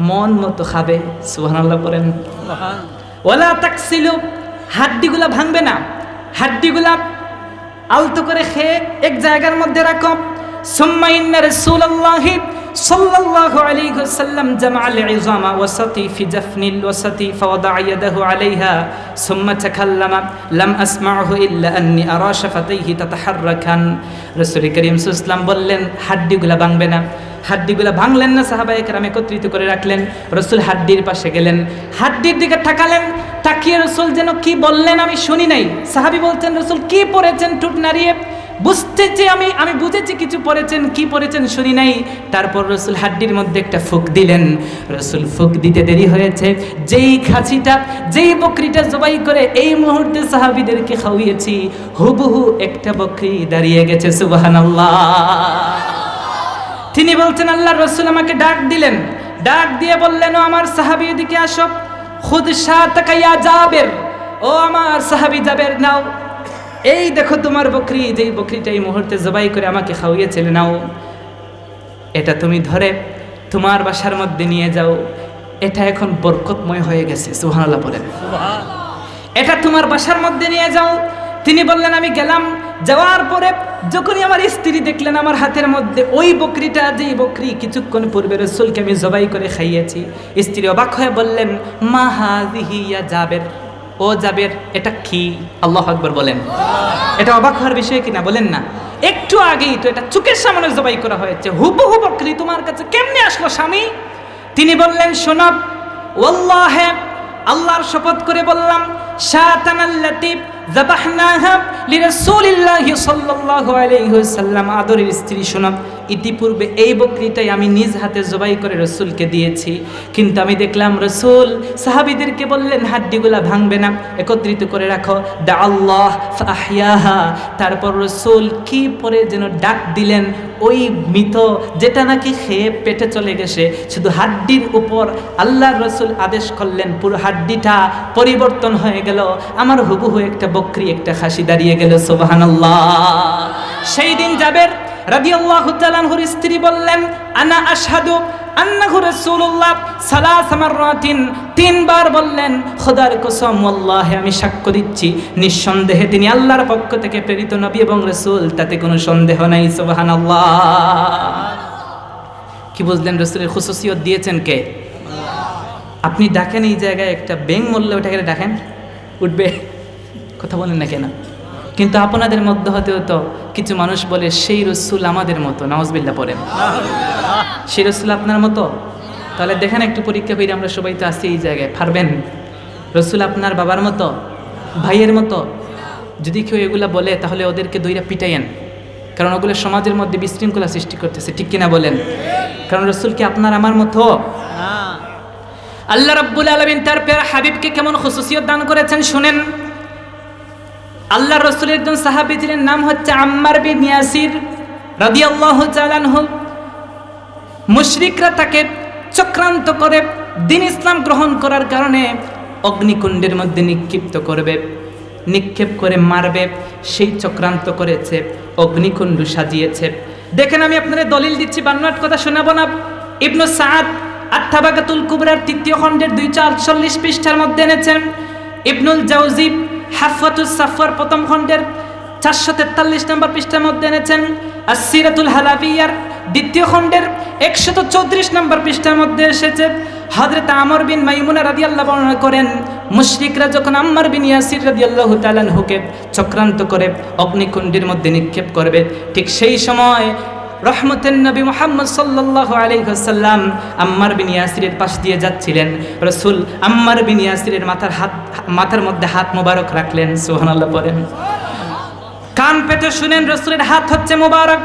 S1: মন মতো খাবে, সুবহানাল্লাহ পড়েন। ওয়ালা তাকসিলু, হাড্ডিগুলা ভাঙবে না, হাড্ডিগুলা আলতো করে খেয়ে এক জায়গার মধ্যে রাখো। সুম্মা ইন্না রাসূলুল্লাহি সাল্লাল্লাহু আলাইহি ওয়াসাল্লাম জামাআল ইযামা ওয়াসাতি ফি জাফনিল ওয়াসাতি ফাওয়াদা'a ইয়াদাহু আলাইহা সুম্মা তাকাল্লামা লাম আসমা'হু ইল্লা আন্নী আরা শাফাতাইহি তাতাহাররাকান। রাসূল করিম সাল্লাল্লাহু আলাইহি ওয়াসাল্লাম বললেন হাড্ডিগুলা ভাঙবে না। হাড্ডিগুলা ভাঙলেন না, সাহাবায়ে কেরাম একত্রিত করে রাখলেন। রাসূল হাড্ডির পাশে গেলেন, হাড্ডির দিকে তাকালেন, তাকিয়ে রাসূল যেন কি বললেন আমি শুনি নাই। সাহাবী বলতেন রাসূল কি পড়েছেন, ঠোঁট নাড়িয়ে বুঝতেছি আমি বুঝেছি কিছু পড়েছেন, কি পড়েছেন শুনি নাই। তারপর রাসূল হাড্ডির মধ্যে একটা ফুঁক দিলেন। রাসূল ফুঁক দিতে দেরি হয়েছে, যেই খাসিটা যেই বকরিটা জবাই করে এই মুহূর্তে সাহাবীদেরকে খাওয়িয়েছি হুবহু একটা বকরি দাঁড়িয়ে গেছে, সুবহানাল্লাহ। তিনি বলছেন আল্লাহর রাসূল আমাকে ডাক দিলেন, ডাক দিয়ে বললেন ও আমার সাহাবী এদিকে আসো, খুদ শাতাকা ইয়া জাবের, ও আমার সাহাবী জাবের নাও, এই দেখো তোমার বকরি, যেই বকরিটা এই মুহূর্তে জবাই করে আমাকে খাওয়িয়েছিলে, নাও এটা তুমি ধরে তোমার বাসার মধ্যে নিয়ে যাও, এটা এখন বরকতময় হয়ে গেছে, সুবহানাল্লাহ বলেন। এটা তোমার বাসার মধ্যে নিয়ে যাও। তিনি বললেন আমি গেলাম, যাওয়ার পরে যখনই আমার স্ত্রী দেখলেন আমার হাতের মধ্যে ওই বকরিটা, যেই বকরি কিছুক্ষণ পূর্বে রাসূলকে আমি জবাই করে খাইয়েছি, স্ত্রী অবাক হয়ে বললেন মা হাযিহি ইয়া জাবের, ও জাবের এটা কি? আল্লাহু আকবার বলেন। এটা অবাক হওয়ার বিষয় কিনা বলেন না? একটু আগেই তো এটা চোখের সামনে জবাই করা হয়েছে, হুবহু বকরি তোমার কাছে কেমনে আসলো স্বামী? তিনি বললেন শোনো, ওয়াল্লাহি আল্লাহর শপথ করে বললাম, শাতানাল্লাতি যাবাহনাহা লিরাসূলিল্লাহি সাল্লাল্লাহু আলাইহি ওয়াসাল্লাম, আদরের স্ত্রী শোনো, ইতিপূর্বে এই বকরিটাই আমি নিজ হাতে জবাই করে রাসূলকে দিয়েছি, কিন্তু আমি দেখলাম রাসূল সাহাবীদেরকে বললেন হাড্ডিগুলা ভাঙবে না, একত্রিত করে রাখো, দা আল্লাহ ফাহইয়াহা। তারপর রাসূল কি পরে যেন ডাক দিলেন, ওই মৃত যেটা নাকি খেয়ে পেটে চলে গেছে, শুধু হাড্ডির উপর আল্লাহর রাসূল আদেশ করলেন পুরো হাড্ডিটা পরিবর্তন হয়ে গেল, আমার হুবহু একটা বকরি একটা খাসি দাঁড়িয়ে গেল, সুবহানাল্লাহ। সেই দিন জাবের রাদিয়াল্লাহু তাআলা আনহুর স্ত্রী বললেন আনা আশহাদু আন্নাহু রাসূলুল্লাহ সালাস মাররাতিন, তিনবার বললেন খোদার কসম ওয়াল্লাহি আমি সাক্ষ্য দিচ্ছি নিঃসন্দেহে তিনি আল্লাহর পক্ষ থেকে প্রেরিত নবী এবং রাসূল, তাতে কোনো সন্দেহ নাই, সুবহানাল্লাহ। কি বুঝলেন? রাসূলের খুসুসিয়ত দিয়েছেন কে? আপনি ডাকেন এই জায়গায় একটা ব্যাঙ মরলে ওটাকে ডাকেন, উঠবে? কথা বলেন না কেন? কিন্তু আপনাদের মধ্যে হতেও তো কিছু মানুষ বলে সেই রাসূল আমাদের মতো, নাউজুবিল্লাহ পড়েন, সেই রাসূল আপনার মতো। তাহলে দেখেন একটু পরীক্ষা করে, আমরা সবাই তো আছি এই জায়গায়, পারবেন? রাসূল আপনার বাবার মতো, ভাইয়ের মতো? যদি কেউ এগুলা বলে তাহলে ওদেরকে দইরা পিটাইয়েন, কারণ ওগুলো সমাজের মধ্যে বিশৃঙ্খলা সৃষ্টি করতেছে, ঠিক কিনা বলেন? কারণ রাসূল কি আপনার আমার মতো? আল্লাহ রাব্বুল আলামিন তার প্যারা হাবিবকে কেমন খুসুসিয়ত দান করেছেন শুনেন। আল্লাহর রাসূলের একজন সাহাবী ছিলেন, নাম হচ্ছে আম্মার বিন ইয়াসির রাদিয়াল্লাহু তাআলা আনহু। মুশরিকরা তাকে চক্রান্ত করে দ্বীন ইসলাম গ্রহণ করার কারণে অগ্নিকুণ্ডের মধ্যে নিক্ষেপ করে মারবে, সেই চক্রান্ত করেছে, অগ্নিকুণ্ড সাজিয়েছে। দেখেন আমি আপনাদের দলিল দিচ্ছি, বানোয়াট কথা শোনাবো না। ইবনু সাআদ আত-তাবাকাতুল কুবরার ৩য় খণ্ডের ২৪৮ পৃষ্ঠার মধ্যে এনেছেন। ইবনুল জাওজি হাফাতুস সাফার ১ম খণ্ডের ৪৪৩ নম্বর পৃষ্ঠার মধ্যে এনেছেন। আসসিরাতুল হালাবিয়ার ২য় খণ্ডের ১৩৪ নম্বর পৃষ্ঠার মধ্যে এসেছে। হযরত আমর বিন মাইমুনা রাদিয়াল্লাহু বর্ণনা করেন, মুশরিকরা যখন আম্মার বিন ইয়াসির রাদিয়াল্লাহু তাআলা আনহুকে চক্রান্ত করে অগ্নিকুণ্ডের মধ্যে নিক্ষেপ করবে, ঠিক সেই সময় রহমতের নবী মুহাম্মদ সাল্লাল্লাহু আলাইহি ওয়াসাল্লাম আম্মার বিন ইয়াসিরের পাশ দিয়ে যাচ্ছিলেন। রাসূল আম্মার বিন ইয়াসিরের মাথার মধ্যে হাত মোবারক রাখলেন, সুবহানাল্লাহ পড়েন। কান পেতে শুনেন, রাসূলের হাত হচ্ছে মোবারক।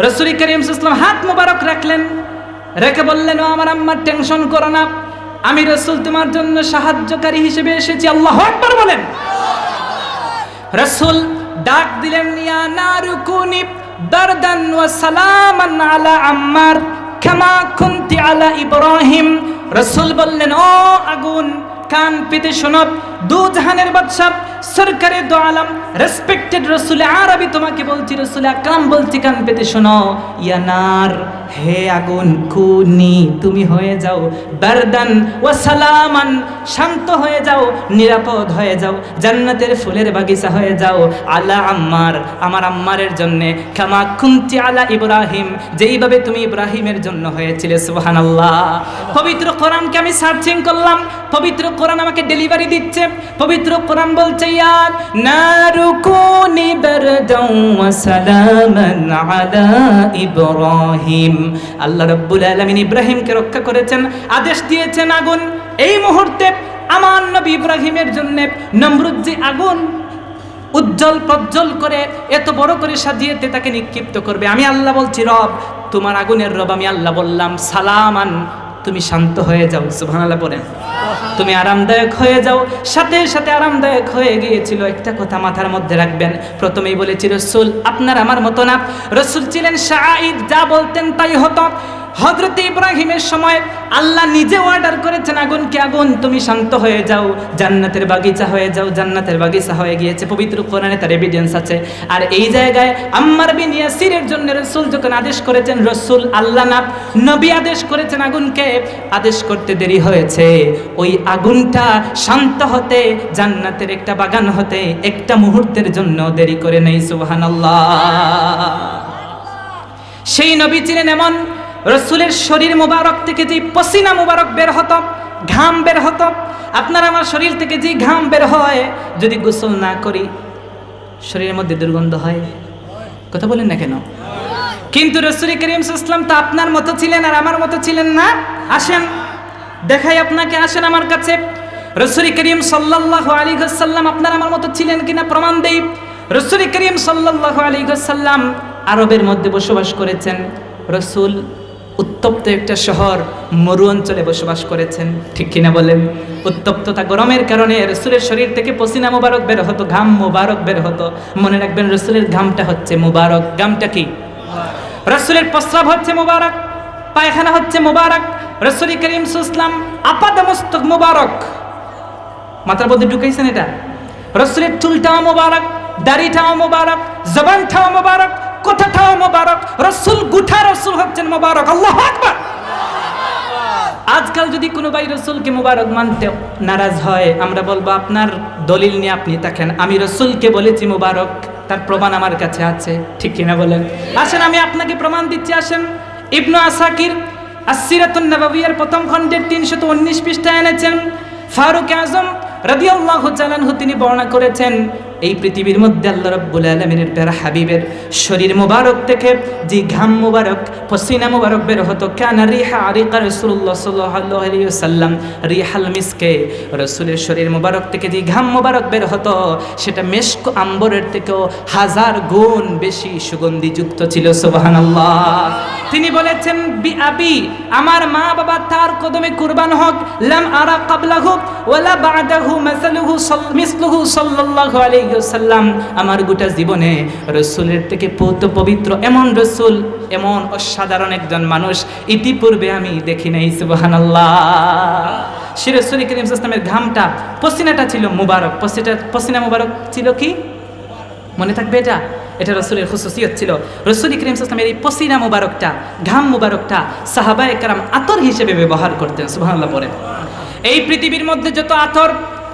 S1: রাসূল করিম সাল্লাল্লাহু আলাইহি ওয়াসাল্লাম হাত মোবারক রাখলেন, রেখে বললেন ও আমার আম্মা টেনশন করো না, আমি রাসূল তোমার জন্য সাহায্যকারী হিসেবে এসেছি। আল্লাহু আকবার বলেন। রাসূল ডাক দিলেন ইয়া নারুকুনি বারদান ওয়া সালামান আলা আম্মার কামা কুনতি আলা ইব্রাহিম। রাসূল বললেন ও আগুন, কান পেতে শোনো, দু জাহানের বাদশা সরকারে দো আলম রেসপেক্টেড রসুল আরবি তোমাকে বলছি, রসুল আকরাম বলছি, কান পেতে শোনো, ইয়ানার হে আগুন, কুনি তুমি হয়ে যাও বারদান ওয়া সালামান, শান্ত হয়ে যাও, নিরাপদ হয়ে যাও, জান্নাতের ফুলের বাগিচা হয়ে যাও, আলা আম্মার, আমার আম্মারের জন্য, কামা কুনতি আলা ইব্রাহিম, যেইভাবে তুমি ইব্রাহিমের জন্য হয়েছিলে। সুবহানাল্লাহ। পবিত্র কোরআনকে আমি সার্চিং করলাম, পবিত্র কোরআন আমাকে ডেলিভারি দিচ্ছে। পবিত্র কোরআন বলছে, ইয়া নারু কুনি বারদান ওয়া সালামান আলা ইব্রাহিম। আল্লাহ রাব্বুল আলামিন ইব্রাহিমকে রক্ষা করেছেন, আদেশ দিয়েছেন আগুন এই মুহূর্তে আমার নবী ইব্রাহিমের জন্য নমরুদ যে আগুন উজ্জ্বল প্রজ্জ্বল করে এত বড় করে সাজিয়েতে তাকে নিক্ষিপ্ত করবে, আমি আল্লাহ বলছি রব, তোমার আগুনের রব আমি আল্লাহ বললাম সালামান, তুমি শান্ত হয়ে যাও। সুবহানাল্লাহ বলেন, তুমি আরামদায়ক হয়ে যাও। সাথে সাথে আরামদায়ক হয়ে গিয়েছিল। একটা কথা মাথার মধ্যে রাখবেন, প্রথমেই বলেছি রসুল আপনার আমার মতো না, রসুল ছিলেন শাঈর, যা বলতেন তাই হতো। হযরত ইব্রাহিমের সময় আল্লাহ নিজে অর্ডার করেছেন আগুনকে, আগুন তুমি শান্ত হয়ে যাও, জান্নাতের বাগিচা হয়ে যাও, জান্নাতের বাগিচা হয়ে গিয়েছে। পবিত্র কোরআনে তার এভিডেন্স আছে। আর এই জায়গায় আম্মার বিন ইয়াসিরের জন্য রাসূল যখন আদেশ করেছেন, রাসূল আল্লাহ না নবী আদেশ করেছেন আগুনকে, আদেশ করতে দেরি হয়েছে, ওই আগুনটা শান্ত হতে, জান্নাতের একটা বাগান হতে একটা মুহূর্তের জন্য দেরি করে নেই। সুবহানাল্লাহ। সেই নবী ছিলেন এমন, রসুলের শরীর মুবারক থেকে যে পসিনা মুবারক বের হতো, ঘাম বের হতো, আপনার আমার শরীর থেকে যে ঘাম বের হয়, যদি গোসল না করি শরীরের মধ্যে দুর্গন্ধ হয়। কথা বলেন না কেন? কিন্তু রসুল করিম সাল্লাল্লাহু আলাইহি ওয়াসাল্লাম তো আপনার মতো ছিলেন আর আমার মতো ছিলেন না। আসেন দেখাই আপনাকে, আসেন আমার কাছে। রসুল করিম সাল্লাল্লাহু আলাইহি ওয়াসাল্লাম আপনার আমার মতো ছিলেন কিনা প্রমাণ দেই। রসুল করিম সাল্লাল্লাহু আলাইহি ওয়াসাল্লাম আরবের মধ্যে বসবাস করেছেন। রসুল উত্তপ্ত একটা শহর মরু অঞ্চলে বসবাস করেছেন, ঠিক কিনা বলেন? উত্তপ্ততা গরমের কারণে রসুলের শরীর থেকে পসিনা মুবারক বের হতো, ঘাম মুবারক বের হতো। মনে রাখবেন রসুলের ঘামটা হচ্ছে মুবারক। ঘামটা কি? রসুলের প্রস্রাব হচ্ছে মুবারক, পায়খানা হচ্ছে মুবারক। রসুল করিম সাল্লাল্লাহু আলাইহি ওয়াসাল্লাম আপাদমস্তক মুবারক, মাথার মধ্যে ঢুকাইছেন এটা। রসুলের চুলটাও মুবারক, দাড়িটাও মুবারক, জবানটাও মুবারক, কথাটাও মুবারক। রসুল গুঠা রসুল হচ্ছেন মুবারক। আল্লাহু আকবার। আজকাল যদি কোনো ভাই রসুলকে মুবারক মানতে নারাজ হয়, আমরা বলবো আপনার দলিল নিয়ে আপনি দেখেন, আমি রসুলকে বলেছি মুবারক, তার প্রমাণ আমার কাছে আছে, ঠিক কিনা বলেন? আসেন আমি আপনাকে প্রমাণ দিচ্ছি। আসেন, ইবনু আসাকির আসসিরাতুন নববিয়ার প্রথম খণ্ডের 319 পৃষ্ঠায় এনেছেন। ফারুক আজম রাদিয়াল্লাহু তাআলা আনহু তিনি বর্ণনা করেছেন, এই পৃথিবীর মধ্যে আল্লাহ রাব্বুল আলামিনের প্যারা হাবিবের শরীর মুবারক থেকে যে ঘাম মুবারক, পসিনা মুবারক বের হতো, কানা রিহা আরিকা রাসূলুল্লাহ সাল্লাল্লাহু আলাইহি ওয়াসাল্লাম রিহাল মিসকে, রাসূলের শরীর মুবারক থেকে যে ঘাম মুবারক বের হতো সেটা মেশক আম্বরের থেকেও 1000 গুণ বেশি সুগন্ধিযুক্ত ছিল। সুবহানাল্লাহ। তিনি বলেছেন, বি আবি, আমার মা বাবা তার কদমে কুরবান হোক, লাম আরা ক্বাবলাহু ওয়ালা বা'দাহু মিসলুহু সাল্লাল্লাহু আলাইহি ওয়াসাল্লাম, আমার গোটা জীবনে রাসূলের থেকে পবিত্র এমন রাসূল, এমন অসাধারণ একজন মানুষ ইতিপূর্বে আমি দেখি নাই। সুবহানাল্লাহ। সে রাসূল করিম সাল্লাল্লাহু আলাইহি ওয়াসাল্লামের ঘামটা, পসিনাটা ছিল মুবারক। পসিনা মুবারক ছিল কি? মনে থাকবে এটা? এটা রাসূলের খুসুসিয়ত ছিল। রাসূল করিম সাল্লাল্লাহু আলাইহি ওয়াসাল্লামের এই পসিনা মুবারকটা, ঘাম মুবারকটা সাহাবায়ে কেরাম আতর হিসেবে ব্যবহার করতেন। সুবহানাল্লাহ পড়েন। এই পৃথিবীর মধ্যে যত আতর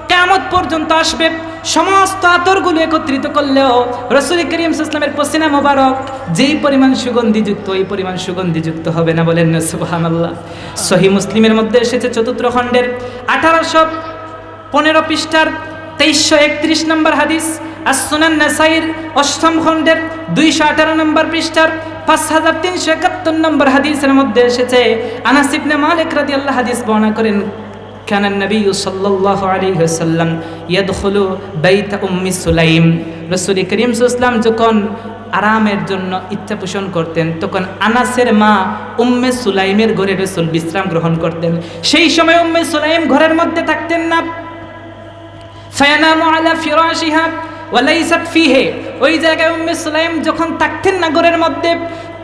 S1: কিয়ামত পর্যন্ত আসবে, সমস্ত আতরগুলো একত্রিত করলেও রাসূল করিম সাল্লাল্লাহু আলাইহি ওয়াসাল্লামের পসিনা মুবারক যেই পরিমাণ সুগন্ধিযুক্ত, ওই পরিমাণ সুগন্ধিযুক্ত হবে না। বলেন না সুবহানাল্লাহ। সহিহ মুসলিমের মধ্যে এসেছে 4 খণ্ডের 1815 পৃষ্ঠার 2331 নম্বর হাদিস, আস-সুনান নাসাইর 8ম খণ্ডের 218 নম্বর পৃষ্ঠার 5371 নম্বর হাদিসের মধ্যে এসেছে, আনাস ইবনে মালিক রাদিয়াল্লাহু হাদিস বর্ণনা করেন, কানা নবী সাল্লাল্লাহু আলাইহি ওয়াসাল্লাম ইয়াদখুলু বাইতা উম্মি সুলাইম, রাসূল করিম সাল্লাল্লাহু আলাইহি ওয়াসাল্লাম যখন আরামের জন্য ইচ্ছা পোষণ করতেন, তখন আনাসের মা উম্মে সুলাইমের ঘরে রাসূল বিশ্রাম গ্রহণ করতেন। সেই সময় উম্মে সুলাইম ঘরের মধ্যে থাকতেন না। ফায়ানামু আলা ফিরাশিহা ওয়া লাইসাত ফিহি, ওই জায়গায় উম্মে সুলাইম যখন থাকতেন না ঘরের মধ্যে,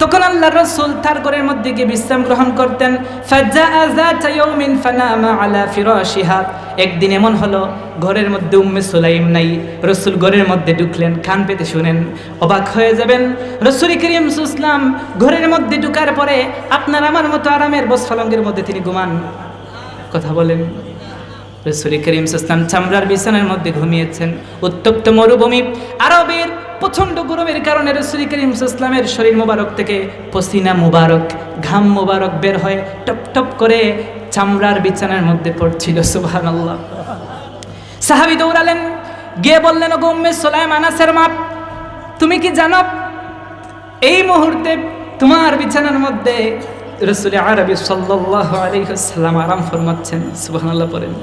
S1: তখন আল্লাহর রাসূল তার ঘরের মধ্যে গিয়ে বিশ্রাম গ্রহণ করতেন। ফাজাআ যাতা ইয়াউমিন ফানামা আলা ফিরাশিহা, একদিন এমন হলো ঘরের মধ্যে উম্মে সুলাইম নাই। রাসূল ঘরের মধ্যে ঢুকলেন, কান পেতে শুনেন, অবাক হয়ে যাবেন। রাসূল করিম সাল্লাল্লাহু আলাইহি ওয়াসাল্লাম ঘরের মধ্যে ঢোকার পরে আপনার আমার মতো আরামের বসফলঙ্গের মধ্যে তিনি ঘুমান? কথা বলেন। রাসূল করিম সাল্লাল্লাহু আলাইহি ওয়াসাল্লাম চামড়ার বিছানার মধ্যে ঘুমিয়েছেন। উত্তপ্ত মরুভূমি, আরবের প্রচণ্ড গরমের কারণে রাসূল করিম সাল্লাল্লাহু আলাইহি ওয়াসাল্লামের শরীর মোবারক থেকে পসিনা মুবারক, ঘাম মুবারক বের হয়ে টপ টপ করে চামড়ার বিছানার মধ্যে পড়ছিল। সুবহানাল্লাহ। সাহাবী দৌড়ালেন, গিয়ে বললেন, ওগো উম্মে সুলাইম, আনাসের মা, তুমি কি জানো এই মুহূর্তে তোমার বিছানার মধ্যে রাসূল আরবি সাল্লাল্লাহু আলাইহি ওয়াসাল্লাম আরাম ফরমাচ্ছেন? সুবহানাল্লাহ পড়েন।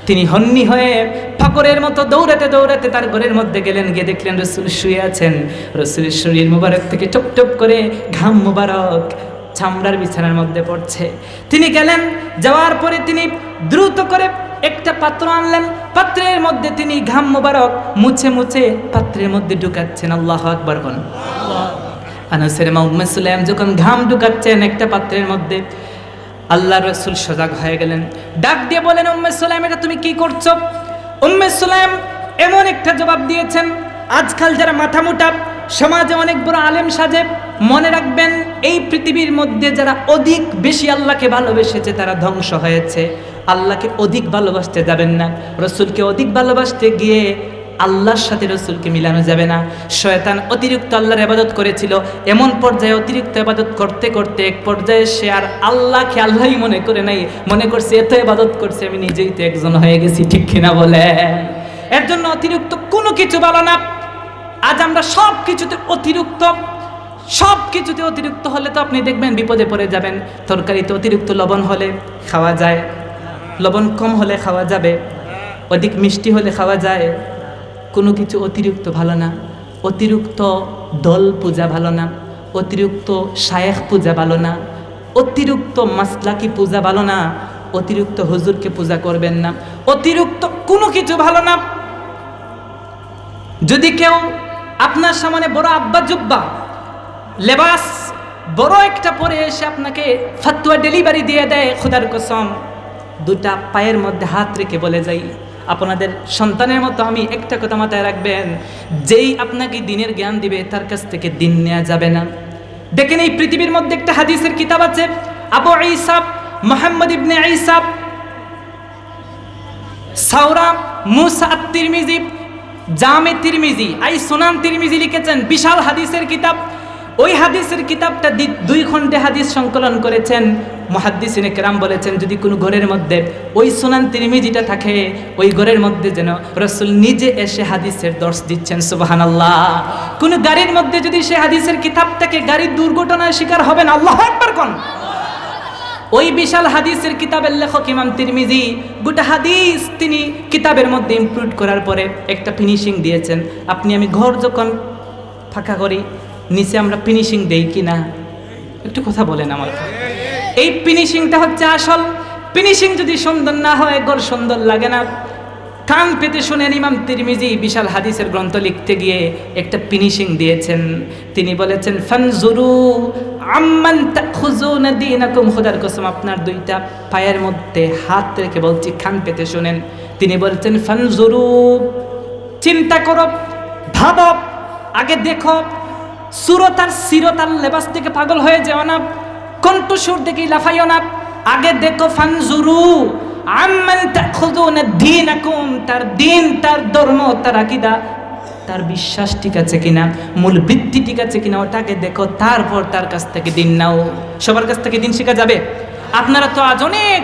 S1: তিনি হন্নি হয়ে ফাকরের মতো দৌড়াতে দৌড়াতে তার ঘরের মধ্যে গেলেন, গিয়ে দেখলেন রাসূল শুয়ে আছেন। রাসূলের শরীর মুবারক থেকে টপ টপ করে ঘাম মুবারক চামড়ার বিছানার মধ্যে পড়ছে। তিনি গেলেন, যাওয়ার পরে তিনি দ্রুত করে একটা পাত্র আনলেন, পাত্রের মধ্যে তিনি ঘাম মুবারক মুছে মুছে পাত্রের মধ্যে ঢুকাচ্ছেন। আল্লাহু আকবার বলেন। আনাসের মা উম্মে সুলাইম যখন ঘাম ঢুকাচ্ছেন একটা পাত্রের মধ্যে, আল্লাহর রাসূল সজাগ হয়ে গেলেন, ডাক দিয়ে বলেন, উম্মে সুলাইম, এটা তুমি কি করছো? উম্মে সুলাইম এমন একটা জবাব দিয়েছেন, আজকাল যারা মাথা মোটা সমাজে অনেক বড় আলেম সাজে, মনে রাখবেন এই পৃথিবীর মধ্যে যারা অধিক বেশি আল্লাহকে ভালোবেসেছে তারা ধ্বংস হয়েছে। আল্লাহকে অধিক ভালোবাসতে যাবেন না, রাসূলকে অধিক ভালোবাসতে গিয়ে আল্লাহর সাথে রাসূলকে মিলানো যাবে না। শয়তান অতিরিক্ত আল্লাহর ইবাদত করেছিল, এমন পর্যায়ে অতিরিক্ত ইবাদত করতে করতে এক পর্যায়ে সে আর আল্লাহকে আল্লাহই মনে করে নাই, মনে করছে এত ইবাদত করছে আমি নিজেই তো একজন হয়ে গেছি, ঠিক কিনা বলে? এর জন্য অতিরিক্ত কোনো কিছু ভালো না। আজ আমরা সব কিছুতে অতিরিক্ত, সব কিছুতে অতিরিক্ত হলে তো আপনি দেখবেন বিপদে পড়ে যাবেন। তরকারিতে অতিরিক্ত লবণ হলে খাওয়া যায়, লবণ কম হলে খাওয়া যাবে, অধিক মিষ্টি হলে খাওয়া যায়। কোনো কিছু অতিরিক্ত ভালো না। অতিরিক্ত দল পূজা ভালো না, অতিরিক্ত শায়েখ পূজা ভালো না, অতিরিক্ত মাসলাকি পূজা ভালো না, অতিরিক্ত হুজুরকে পূজা করবেন না, অতিরিক্ত কোনো কিছু ভালো না। যদি কেউ আপনার সামনে বড় আব্বা জুব্বা লেবাস বড় একটা পরে এসে আপনাকে ফতোয়া ডেলিভারি দিয়ে দেয়, খোদার কসম দুটা পায়ের মধ্যে হাত রেখে বলে যাই, আপনাদের সন্তানের মতো আমি একটা কথা মাথায় রাখবেন, যেই আপনাকে দিনের জ্ঞান দিবে তার কাছ থেকে দিন নেওয়া যাবে না। দেখেন এই পৃথিবীর মধ্যে একটা হাদিসের কিতাব আছে, আবু ঈসা মুহাম্মদ ইবনে ঈসা সাওরা মুসা আত-তিরমিজি জামে তিরমিজি আই সুনান তিরমিজি লিখেছেন, বিশাল হাদিসের কিতাব। ওই হাদিসের কিতাবটা 2 খণ্ডে হাদিস সংকলন করেছেন। মুহাদ্দিসিনে কেরাম বলেছেন, যদি কোনো ঘরের মধ্যে ওই সুনান তিরমিজিটা থাকে, ওই ঘরের মধ্যে যেন রাসূল নিজে এসে হাদিসের দর্শ দিচ্ছেন। সুবহানাল্লাহ। কোনো গাড়ির মধ্যে যদি সে হাদিসের কিতাব থাকে, গাড়ির দুর্ঘটনার শিকার হবেন। আল্লাহু আকবার কোন। ওই বিশাল হাদিসের কিতাবের লেখক ইমাম তিরমিজি গোটা হাদিস তিনি কিতাবের মধ্যে ইনক্লুড করার পরে একটা ফিনিশিং দিয়েছেন। আপনি আমি ঘর যখন ফাঁকা করি, নিচে আমরা ফিনিশিং দেই কিনা? একটু কথা বলেন আমার। এই ফিনিশিংটা হচ্ছে আসল। ফিনিশিং যদি সুন্দর না হয় ঘর সুন্দর লাগে না। কান পেতে শুনেন, ইমাম তিরমিজি বিশাল হাদিসের গ্রন্থ লিখতে গিয়ে একটা ফিনিশিং দিয়েছেন। তিনি বলেছেন, ফানজুরু আম্মান তাখুজুনা দীনাকুম, খোদার কসম আপনার 2টা পায়ের মধ্যে হাত রেখে বলছি, কান পেতে শুনেন। তিনি বলছেন, ফানজুরু, চিন্তা করো, ভাবো, আগে দেখো, সুরত আর সিরত আর লেবাস থেকে পাগল হয়ে যেও না, কণ্ঠস্বর দেখে লাফাইও না। আগে দেখো, ফানজুরু আম্মান তাখুযুনা দীনাকুম, তার দিন, তার ধর্ম, তার আকীদা, তার বিশ্বাস ঠিক আছে কিনা, মূল ভিত্তি ঠিক আছে কিনা, ওটাকে দেখো, তারপর তার কাছ থেকে দিন নাও। সবার কাছ থেকে দিন শেখা যাবে? আপনারা তো আজ অনেক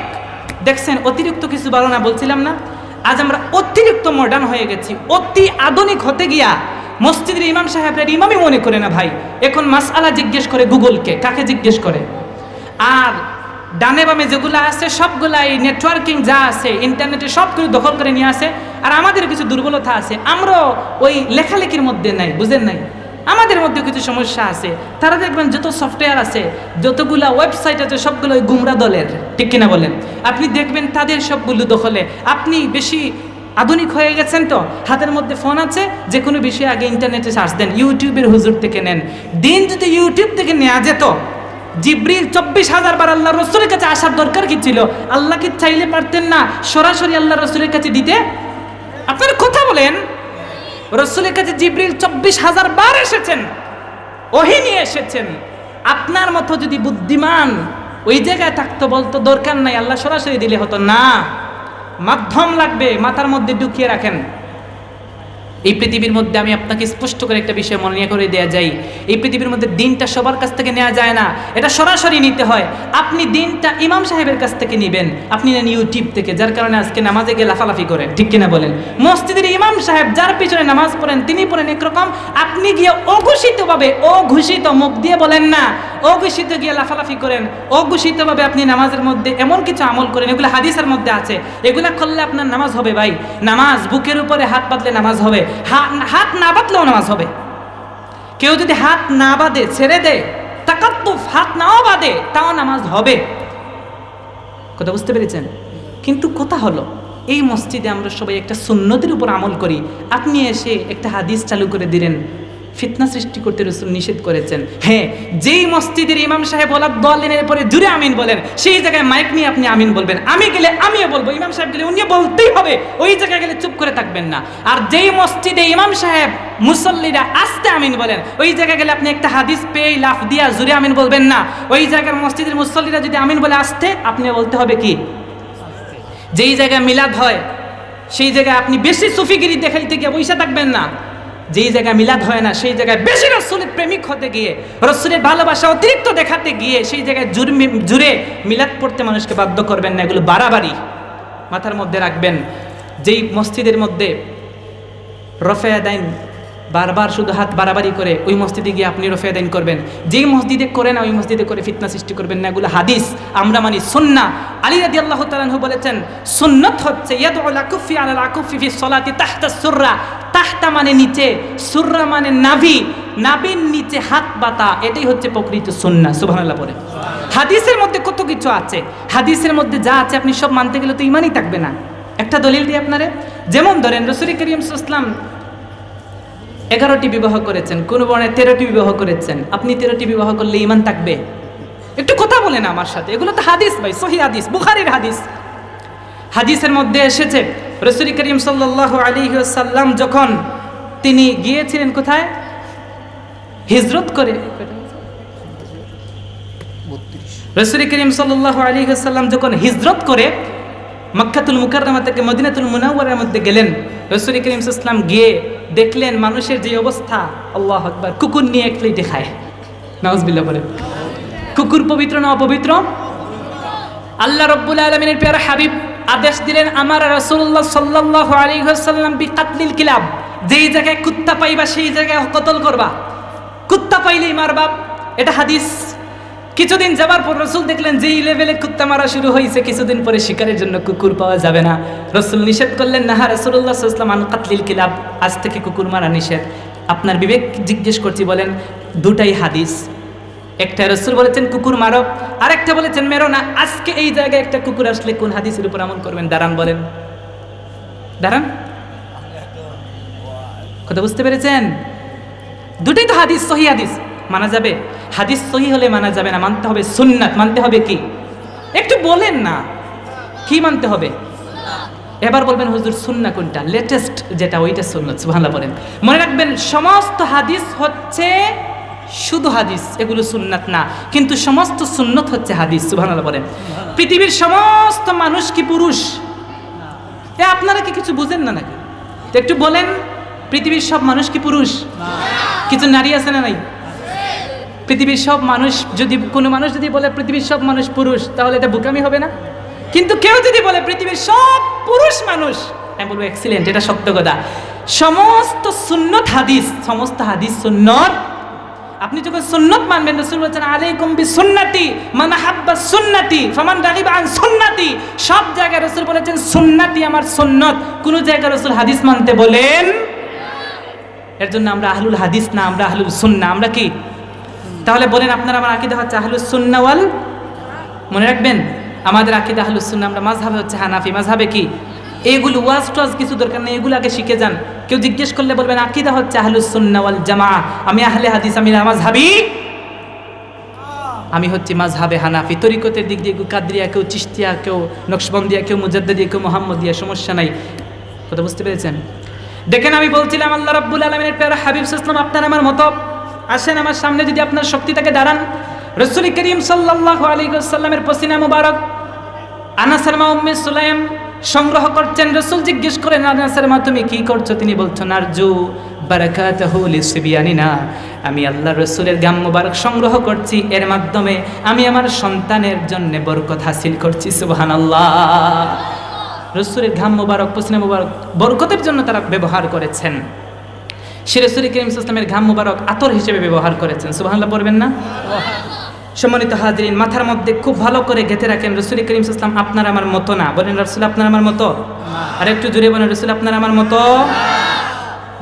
S1: দেখছেন অতিরিক্ত কিছু ভালো না, বলছিলাম না? আজ আমরা অতিরিক্ত মডার্ন হয়ে গেছি, অতি আধুনিক হতে গিয়া মসজিদের ইমাম সাহেবরা ইমামই মনে করে না ভাই। এখন মাসআলা জিজ্ঞেস করে গুগলকে, কাকে জিজ্ঞেস করে? আর ডানে বামে যেগুলো আছে সবগুলাই নেটওয়ার্কিং যা আছে ইন্টারনেটে সবগুলো দখল করে নিয়ে আসে। আর আমাদের কিছু দুর্বলতা আছে, আমরাও ওই লেখালেখির মধ্যে নাই, বুঝেন নাই? আমাদের মধ্যে কিছু সমস্যা আছে। তারা দেখবেন যত সফটওয়্যার আছে, যতগুলা ওয়েবসাইট আছে, সবগুলো ওই গুমরা দলের, ঠিক কিনা বলেন? আপনি দেখবেন তাদের সবগুলো দখলে। আপনি বেশি আধুনিক হয়ে গেছেন তো, হাতের মধ্যে ফোন আছে, যে কোনো বিষয়ে আগে ইন্টারনেটে সার্চ দেন, ইউটিউবের হুজুর থেকে নেন। দিন যদি ইউটিউব থেকে নেওয়া যেত, জিব্রিল 24,000 বার আল্লাহ রসুলের কাছে আসার দরকার কি ছিল? আল্লাহ কি চাইলে পারতেন না সরাসরি আল্লাহ রসুলের কাছে দিতে? আপনারা কথা বলেন, রসুলের কাছে জিব্রিল 24,000 বার এসেছেন, ওহী নিয়ে এসেছেন। আপনার মতো যদি বুদ্ধিমান ওই জায়গায় থাকতো, বলতো দরকার নাই, আল্লাহ সরাসরি দিলে হতো না, মাধ্যম লাগবে, মাথার মধ্যে ঢুকিয়ে রাখেন। এই পৃথিবীর মধ্যে আমি আপনাকে স্পষ্ট করে একটা বিষয় মনে করে দেয়া যাই, এই পৃথিবীর মধ্যে দিনটা সবার কাছ থেকে নেওয়া যায় না, এটা সরাসরি নিতে হয়। আপনি দিনটা ইমাম সাহেবের কাছ থেকে নেবেন, আপনি নেন ইউটিউব থেকে, যার কারণে আজকে নামাজে গিয়ে লাফালাফি করেন, ঠিক কিনা বলেন? মসজিদের ইমাম সাহেব যার পিছনে নামাজ পড়েন তিনি পড়েন একরকম, আপনি গিয়ে অঘোষিতভাবে, অঘোষিত মুখ দিয়ে বলেন না, অঘোষিত গিয়ে লাফালাফি করেন, অঘোষিতভাবে আপনি নামাজের মধ্যে এমন কিছু আমল করেন, এগুলো হাদিসের মধ্যে আছে, এগুলা করলে আপনার নামাজ হবে ভাই। নামাজ বুকের উপরে হাত বাঁধলে নামাজ হবে, হাত না বাঁধলেও নামাজ হবে। কেউ যদি হাত না বাঁধে, ছেড়ে দেয়, তাকাত্তুফ, হাত নাও বাঁধে, তাও নামাজ হবে। কথা বুঝতে পেরেছেন? কিন্তু কথা হলো, এই মসজিদে আমরা সবাই একটা সুন্নতের উপর আমল করি, আপনি এসে একটা হাদিস চালু করে দিলেন, ফিতনা সৃষ্টি করতে রাসূল নিষেধ করেছেন। হ্যাঁ, যেই মসজিদের ইমাম সাহেব ওয়ালাদ দাল্লিনের পরে জুড়ে আমিন বলেন, সেই জায়গায় মাইক নিয়ে আপনি আমিন বলবেন, আমি গেলে আমিও বলবো, ইমাম সাহেব গেলে উনিও বলতেই হবে, ওই জায়গায় গেলে চুপ করে থাকবেন না। আর যেই মসজিদে ইমাম সাহেব মুসল্লিরা আস্তে আমিন বলেন, ওই জায়গায় গেলে আপনি একটা হাদিস পেয়ে লাফ দিয়া জুড়ে আমিন বলবেন না। ওই জায়গার মসজিদের মুসল্লিরা যদি আমিন বলে আসতে, আপনি বলতে হবে কি? যেই জায়গায় মিলাদ হয় সেই জায়গায় আপনি বেশি সুফিগিরি দেখাইতে গিয়ে বসে থাকবেন না। যেই জায়গায় মিলাদ হয় না সেই জায়গায় বেশি রসুলের প্রেমিক হতে গিয়ে, রসুলের ভালোবাসা অতিরিক্ত দেখাতে গিয়ে সেই জায়গায় জুড়ে মিলাদ পড়তে মানুষকে বাধ্য করবেন না। এগুলো বাড়াবাড়ি মাথার মধ্যে রাখবেন। যেই মসজিদের মধ্যে রফে আদাইন বারবার শুধু হাত বাড়াবাড়ি করে, ওই মসজিদে গিয়ে আপনি রফে আদাইন করবেন। যেই মসজিদে করে না ওই মসজিদে করে ফিতনা সৃষ্টি করবেন না। এগুলো হাদিস, আমরা মানি সুন্নাহ। আলী রাদিয়াল্লাহু তাআলা আনহু বলেছেন, সুন্নাত হচ্ছে ইয়াদউল আকুফি আলাল আকুফি ফি সলাতি তাহতা সুররা। তাহতা মানে নিচে, সুররা মানে নাভি, নাভির নিচে হাত বাতা, এটাই হচ্ছে প্রকৃত সুন্নাহ। সুবহানাল্লাহ পড়ে। হাদিসের মধ্যে কত কিছু আছে, হাদিসের মধ্যে যা আছে আপনি সব মানতে গেলে তো ঈমানই থাকবে না। একটা দলিল দিই আপনারে, যেমন ধরেন রাসূল করিম সাল্লাল্লাহু আলাইহি ওয়াসাল্লাম 11টি বিবাহ করেছেন, কোন বর্ণায় 13টি বিবাহ করেছেন। আপনি 13টি বিবাহ করলে ঈমান থাকবে? একটু কথা বলেন আমার সাথে, এগুলো তো হাদিস ভাই, সহিহ হাদিস, বুখারীর হাদিস। হাদিসের মধ্যে এসেছে রাসূল করিম সাল্লাল্লাহু আলাইহি ওয়াসাল্লাম যখন তিনি গিয়েছিলেন কোথায়? হিজরত করে। রাসূল করিম সাল্লাল্লাহু আলাইহি ওয়াসাল্লাম যখন হিজরত করে মক্কাতুল মুকাররমা থেকে মদিনাতুল মুনাওয়ারার মধ্যে গেলেন, রাসূল করিম সাল্লাল্লাহু আলাইহি ওয়াসাল্লাম গিয়ে দেখলেন মানুষের যে অবস্থা, আল্লাহু আকবার, কুকুর নিয়ে এক প্লেটে খায়। নাউজুবিল্লাহ বলেন। কুকুর পবিত্র না অপবিত্র? আল্লাহ রাব্বুল আলামিনের প্রিয় হাবিব আদেশ দিলেন, আমার রাসূলুল্লাহ সাল্লাল্লাহু আলাইহি ওয়াসাল্লাম বিকাতলিল কিলাব, যেই জায়গায় কুত্তা পাইবা সেই জায়গায় কতল করবা, কুত্তা পাইলেই মারবা। এটা হাদিস। কিছুদিন যাবার পর রাসূল দেখলেন যেই লেভেলে কুত্তা মারা শুরু হয়েছে, কিছুদিন পরে শিকারের জন্য কুকুর পাওয়া যাবে না। রাসূল নিষেধ করলেন, না রাসূলুল্লাহ সাল্লাল্লাহু আলাইহি ওয়াসাল্লাম আন কাতলিল কিলাব, আজ থেকে কুকুর মারা নিষেধ। আপনার বিবেক জিজ্ঞেস করছি, বলেন দুটাই হাদিস। একটা রাসূল বলেছেন কুকুর মারো, আরেকটা বলেছেন মেরো না। আজকে এই জায়গায় একটা কুকুর আসলে কোন হাদিসের উপর আমল করবেন? দাঁড়ান বলেন, দাঁড়ান। কথা বুঝতে পেরেছেন? দুটোই তো হাদিস, সহিহ হাদিস, মানা যাবে। হাদিস সহিহ হলে মানা যাবে না, মানতে হবে সুন্নাত। মানতে হবে কি? একটু বলেন না, কি মানতে হবে? এবার বলবেন হুজুর সুন্নাহ কোনটা? লেটেস্ট যেটা ওইটা সুন্নাত। সুবহানাল্লাহ বলেন। মনে রাখবেন সমস্ত হাদিস হচ্ছে শুধু হাদিস, এগুলো সুন্নাত না, কিন্তু সমস্ত সুন্নাত হচ্ছে হাদিস। সুবহানাল্লাহ বলেন। পৃথিবীর সমস্ত মানুষ কি পুরুষ? আপনারা কি কিছু বুঝেন না নাকি? একটু বলেন, পৃথিবীর সব মানুষ কি পুরুষ? কিছু নারী আছে না নাই? পৃথিবীর সব মানুষ, যদি কোনো মানুষ যদি বলে পৃথিবীর সব মানুষ পুরুষ, তাহলে এটা বোকামি হবে না? কিন্তু কেউ যদি বলে পৃথিবীর সব পুরুষ মানুষ, আমি বলবো এক্সিলেন্ট, এটা সত্য কথা। সমস্ত সুন্নত হাদিস, সমস্ত হাদিস সুন্নত। আপনি যখন সুন্নত মানবেন, রাসূল বলেছেন আলাইকুম বিসুন্নতি মান হাব্বা সুন্নতি ফামান রাগিবা আন সুন্নতি। সব জায়গায় রাসূল বলেছেন সুন্নতি আমার সুন্নত, কোন জায়গায় রাসূল হাদিস মানতে বলেন? এর জন্য আমরা আহলুল হাদিস না, আমরা আহলুল সুন্নাহ। আমরা কি? তাহলে বলেন আপনারা, আমার আকীদা হচ্ছে আহলুস সুন্নাহ ওয়াল, মনে রাখবেন আমাদের আকীদা আহলুস সুন্নাহ। আমরা মাযহাবে হচ্ছে হানাফি, মাযহাবে কি? এগুলো ওয়াজ টোয়াজ কিছু দরকার নেই, এগুলো আগে শিখে যান। কেউ জিজ্ঞেস করলে বলবেন আকীদা হচ্ছে আহলুস সুন্নাহ ওয়াল জামাআহ, আমি আহলে হাদিস, আমি মাযহাবী, আমি হচ্ছি মাযহাবে হানাফি। তরিকতের দিক দিয়ে কেউ কাদরিয়া, কেউ চিশতিয়া, কেউ নকশবন্দিয়া, কেউ মুজাদ্দিদিয়া, কেউ মুহাম্মদিয়া, সমস্যা নাই। কথা বুঝতে পেরেছেন? দেখেন আমি বলছিলাম আল্লাহ রাব্বুল আলামিনের প্যারা হাবিব সাল্লাল্লাহু আলাইহি ওয়াসাল্লাম আপনার আমার মতো। আসেন আমার সামনে যদি আপনার শক্তি থাকে দাঁড়ান। রাসূল করিম সাল্লাল্লাহু আলাইহি ওয়াসাল্লামের পসিনা মুবারক আনাসের মা উম্মে সুলাইম সংগ্রহ করছেন। রাসূল জিজ্ঞেস করেন আনাসের মা তুমি কি করছো? তিনি বলছেন নারজু বারাকাতাহু লিসবিয়ানিনা, আমি আল্লাহর রাসূলের গাম মুবারক সংগ্রহ করছি, এর মাধ্যমে আমি আমার সন্তানের জন্য বরকত হাসিল করছি। সুবহানাল্লাহ। রাসূলের ঘাম মুবারক, পসিনা মুবারক বরকতের জন্য তারা ব্যবহার করেছেন। সে রাসূল করিম সাল্লাল্লাহু আলাইহি ওয়াসাল্লামের ঘাম মুবারক আতর হিসেবে ব্যবহার করেছেন। সুবহানাল্লাহ পড়বেন না? সম্মানিত হাজিরিন, মাথার মধ্যে খুব ভালো করে গেঁথে রাখেন রাসূল করিম সাল্লাল্লাহু আলাইহি ওয়াসাল্লাম আপনার আমার মতো না। বলেন রাসূল আপনার আমার মতো। আর একটু জোরে বলেন রাসূল আপনার আমার মতো।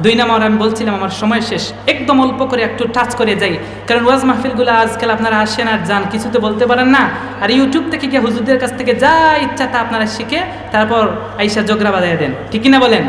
S1: দুই নম্বর আমি বলছিলাম আমার সময় শেষ, একদম অল্প করে একটু টাচ করে যাই, কারণ ওয়াজ মাহফিলগুলো আজকাল আপনারা আসেন আর যান, কিছু তো বলতে পারেন না। আর ইউটিউব থেকে গিয়ে হুজুরদের কাছ থেকে যা ইচ্ছা তা আপনারা শিখে তারপর আইসা জগরা বাজায় দেন, ঠিক কিনা বলেন?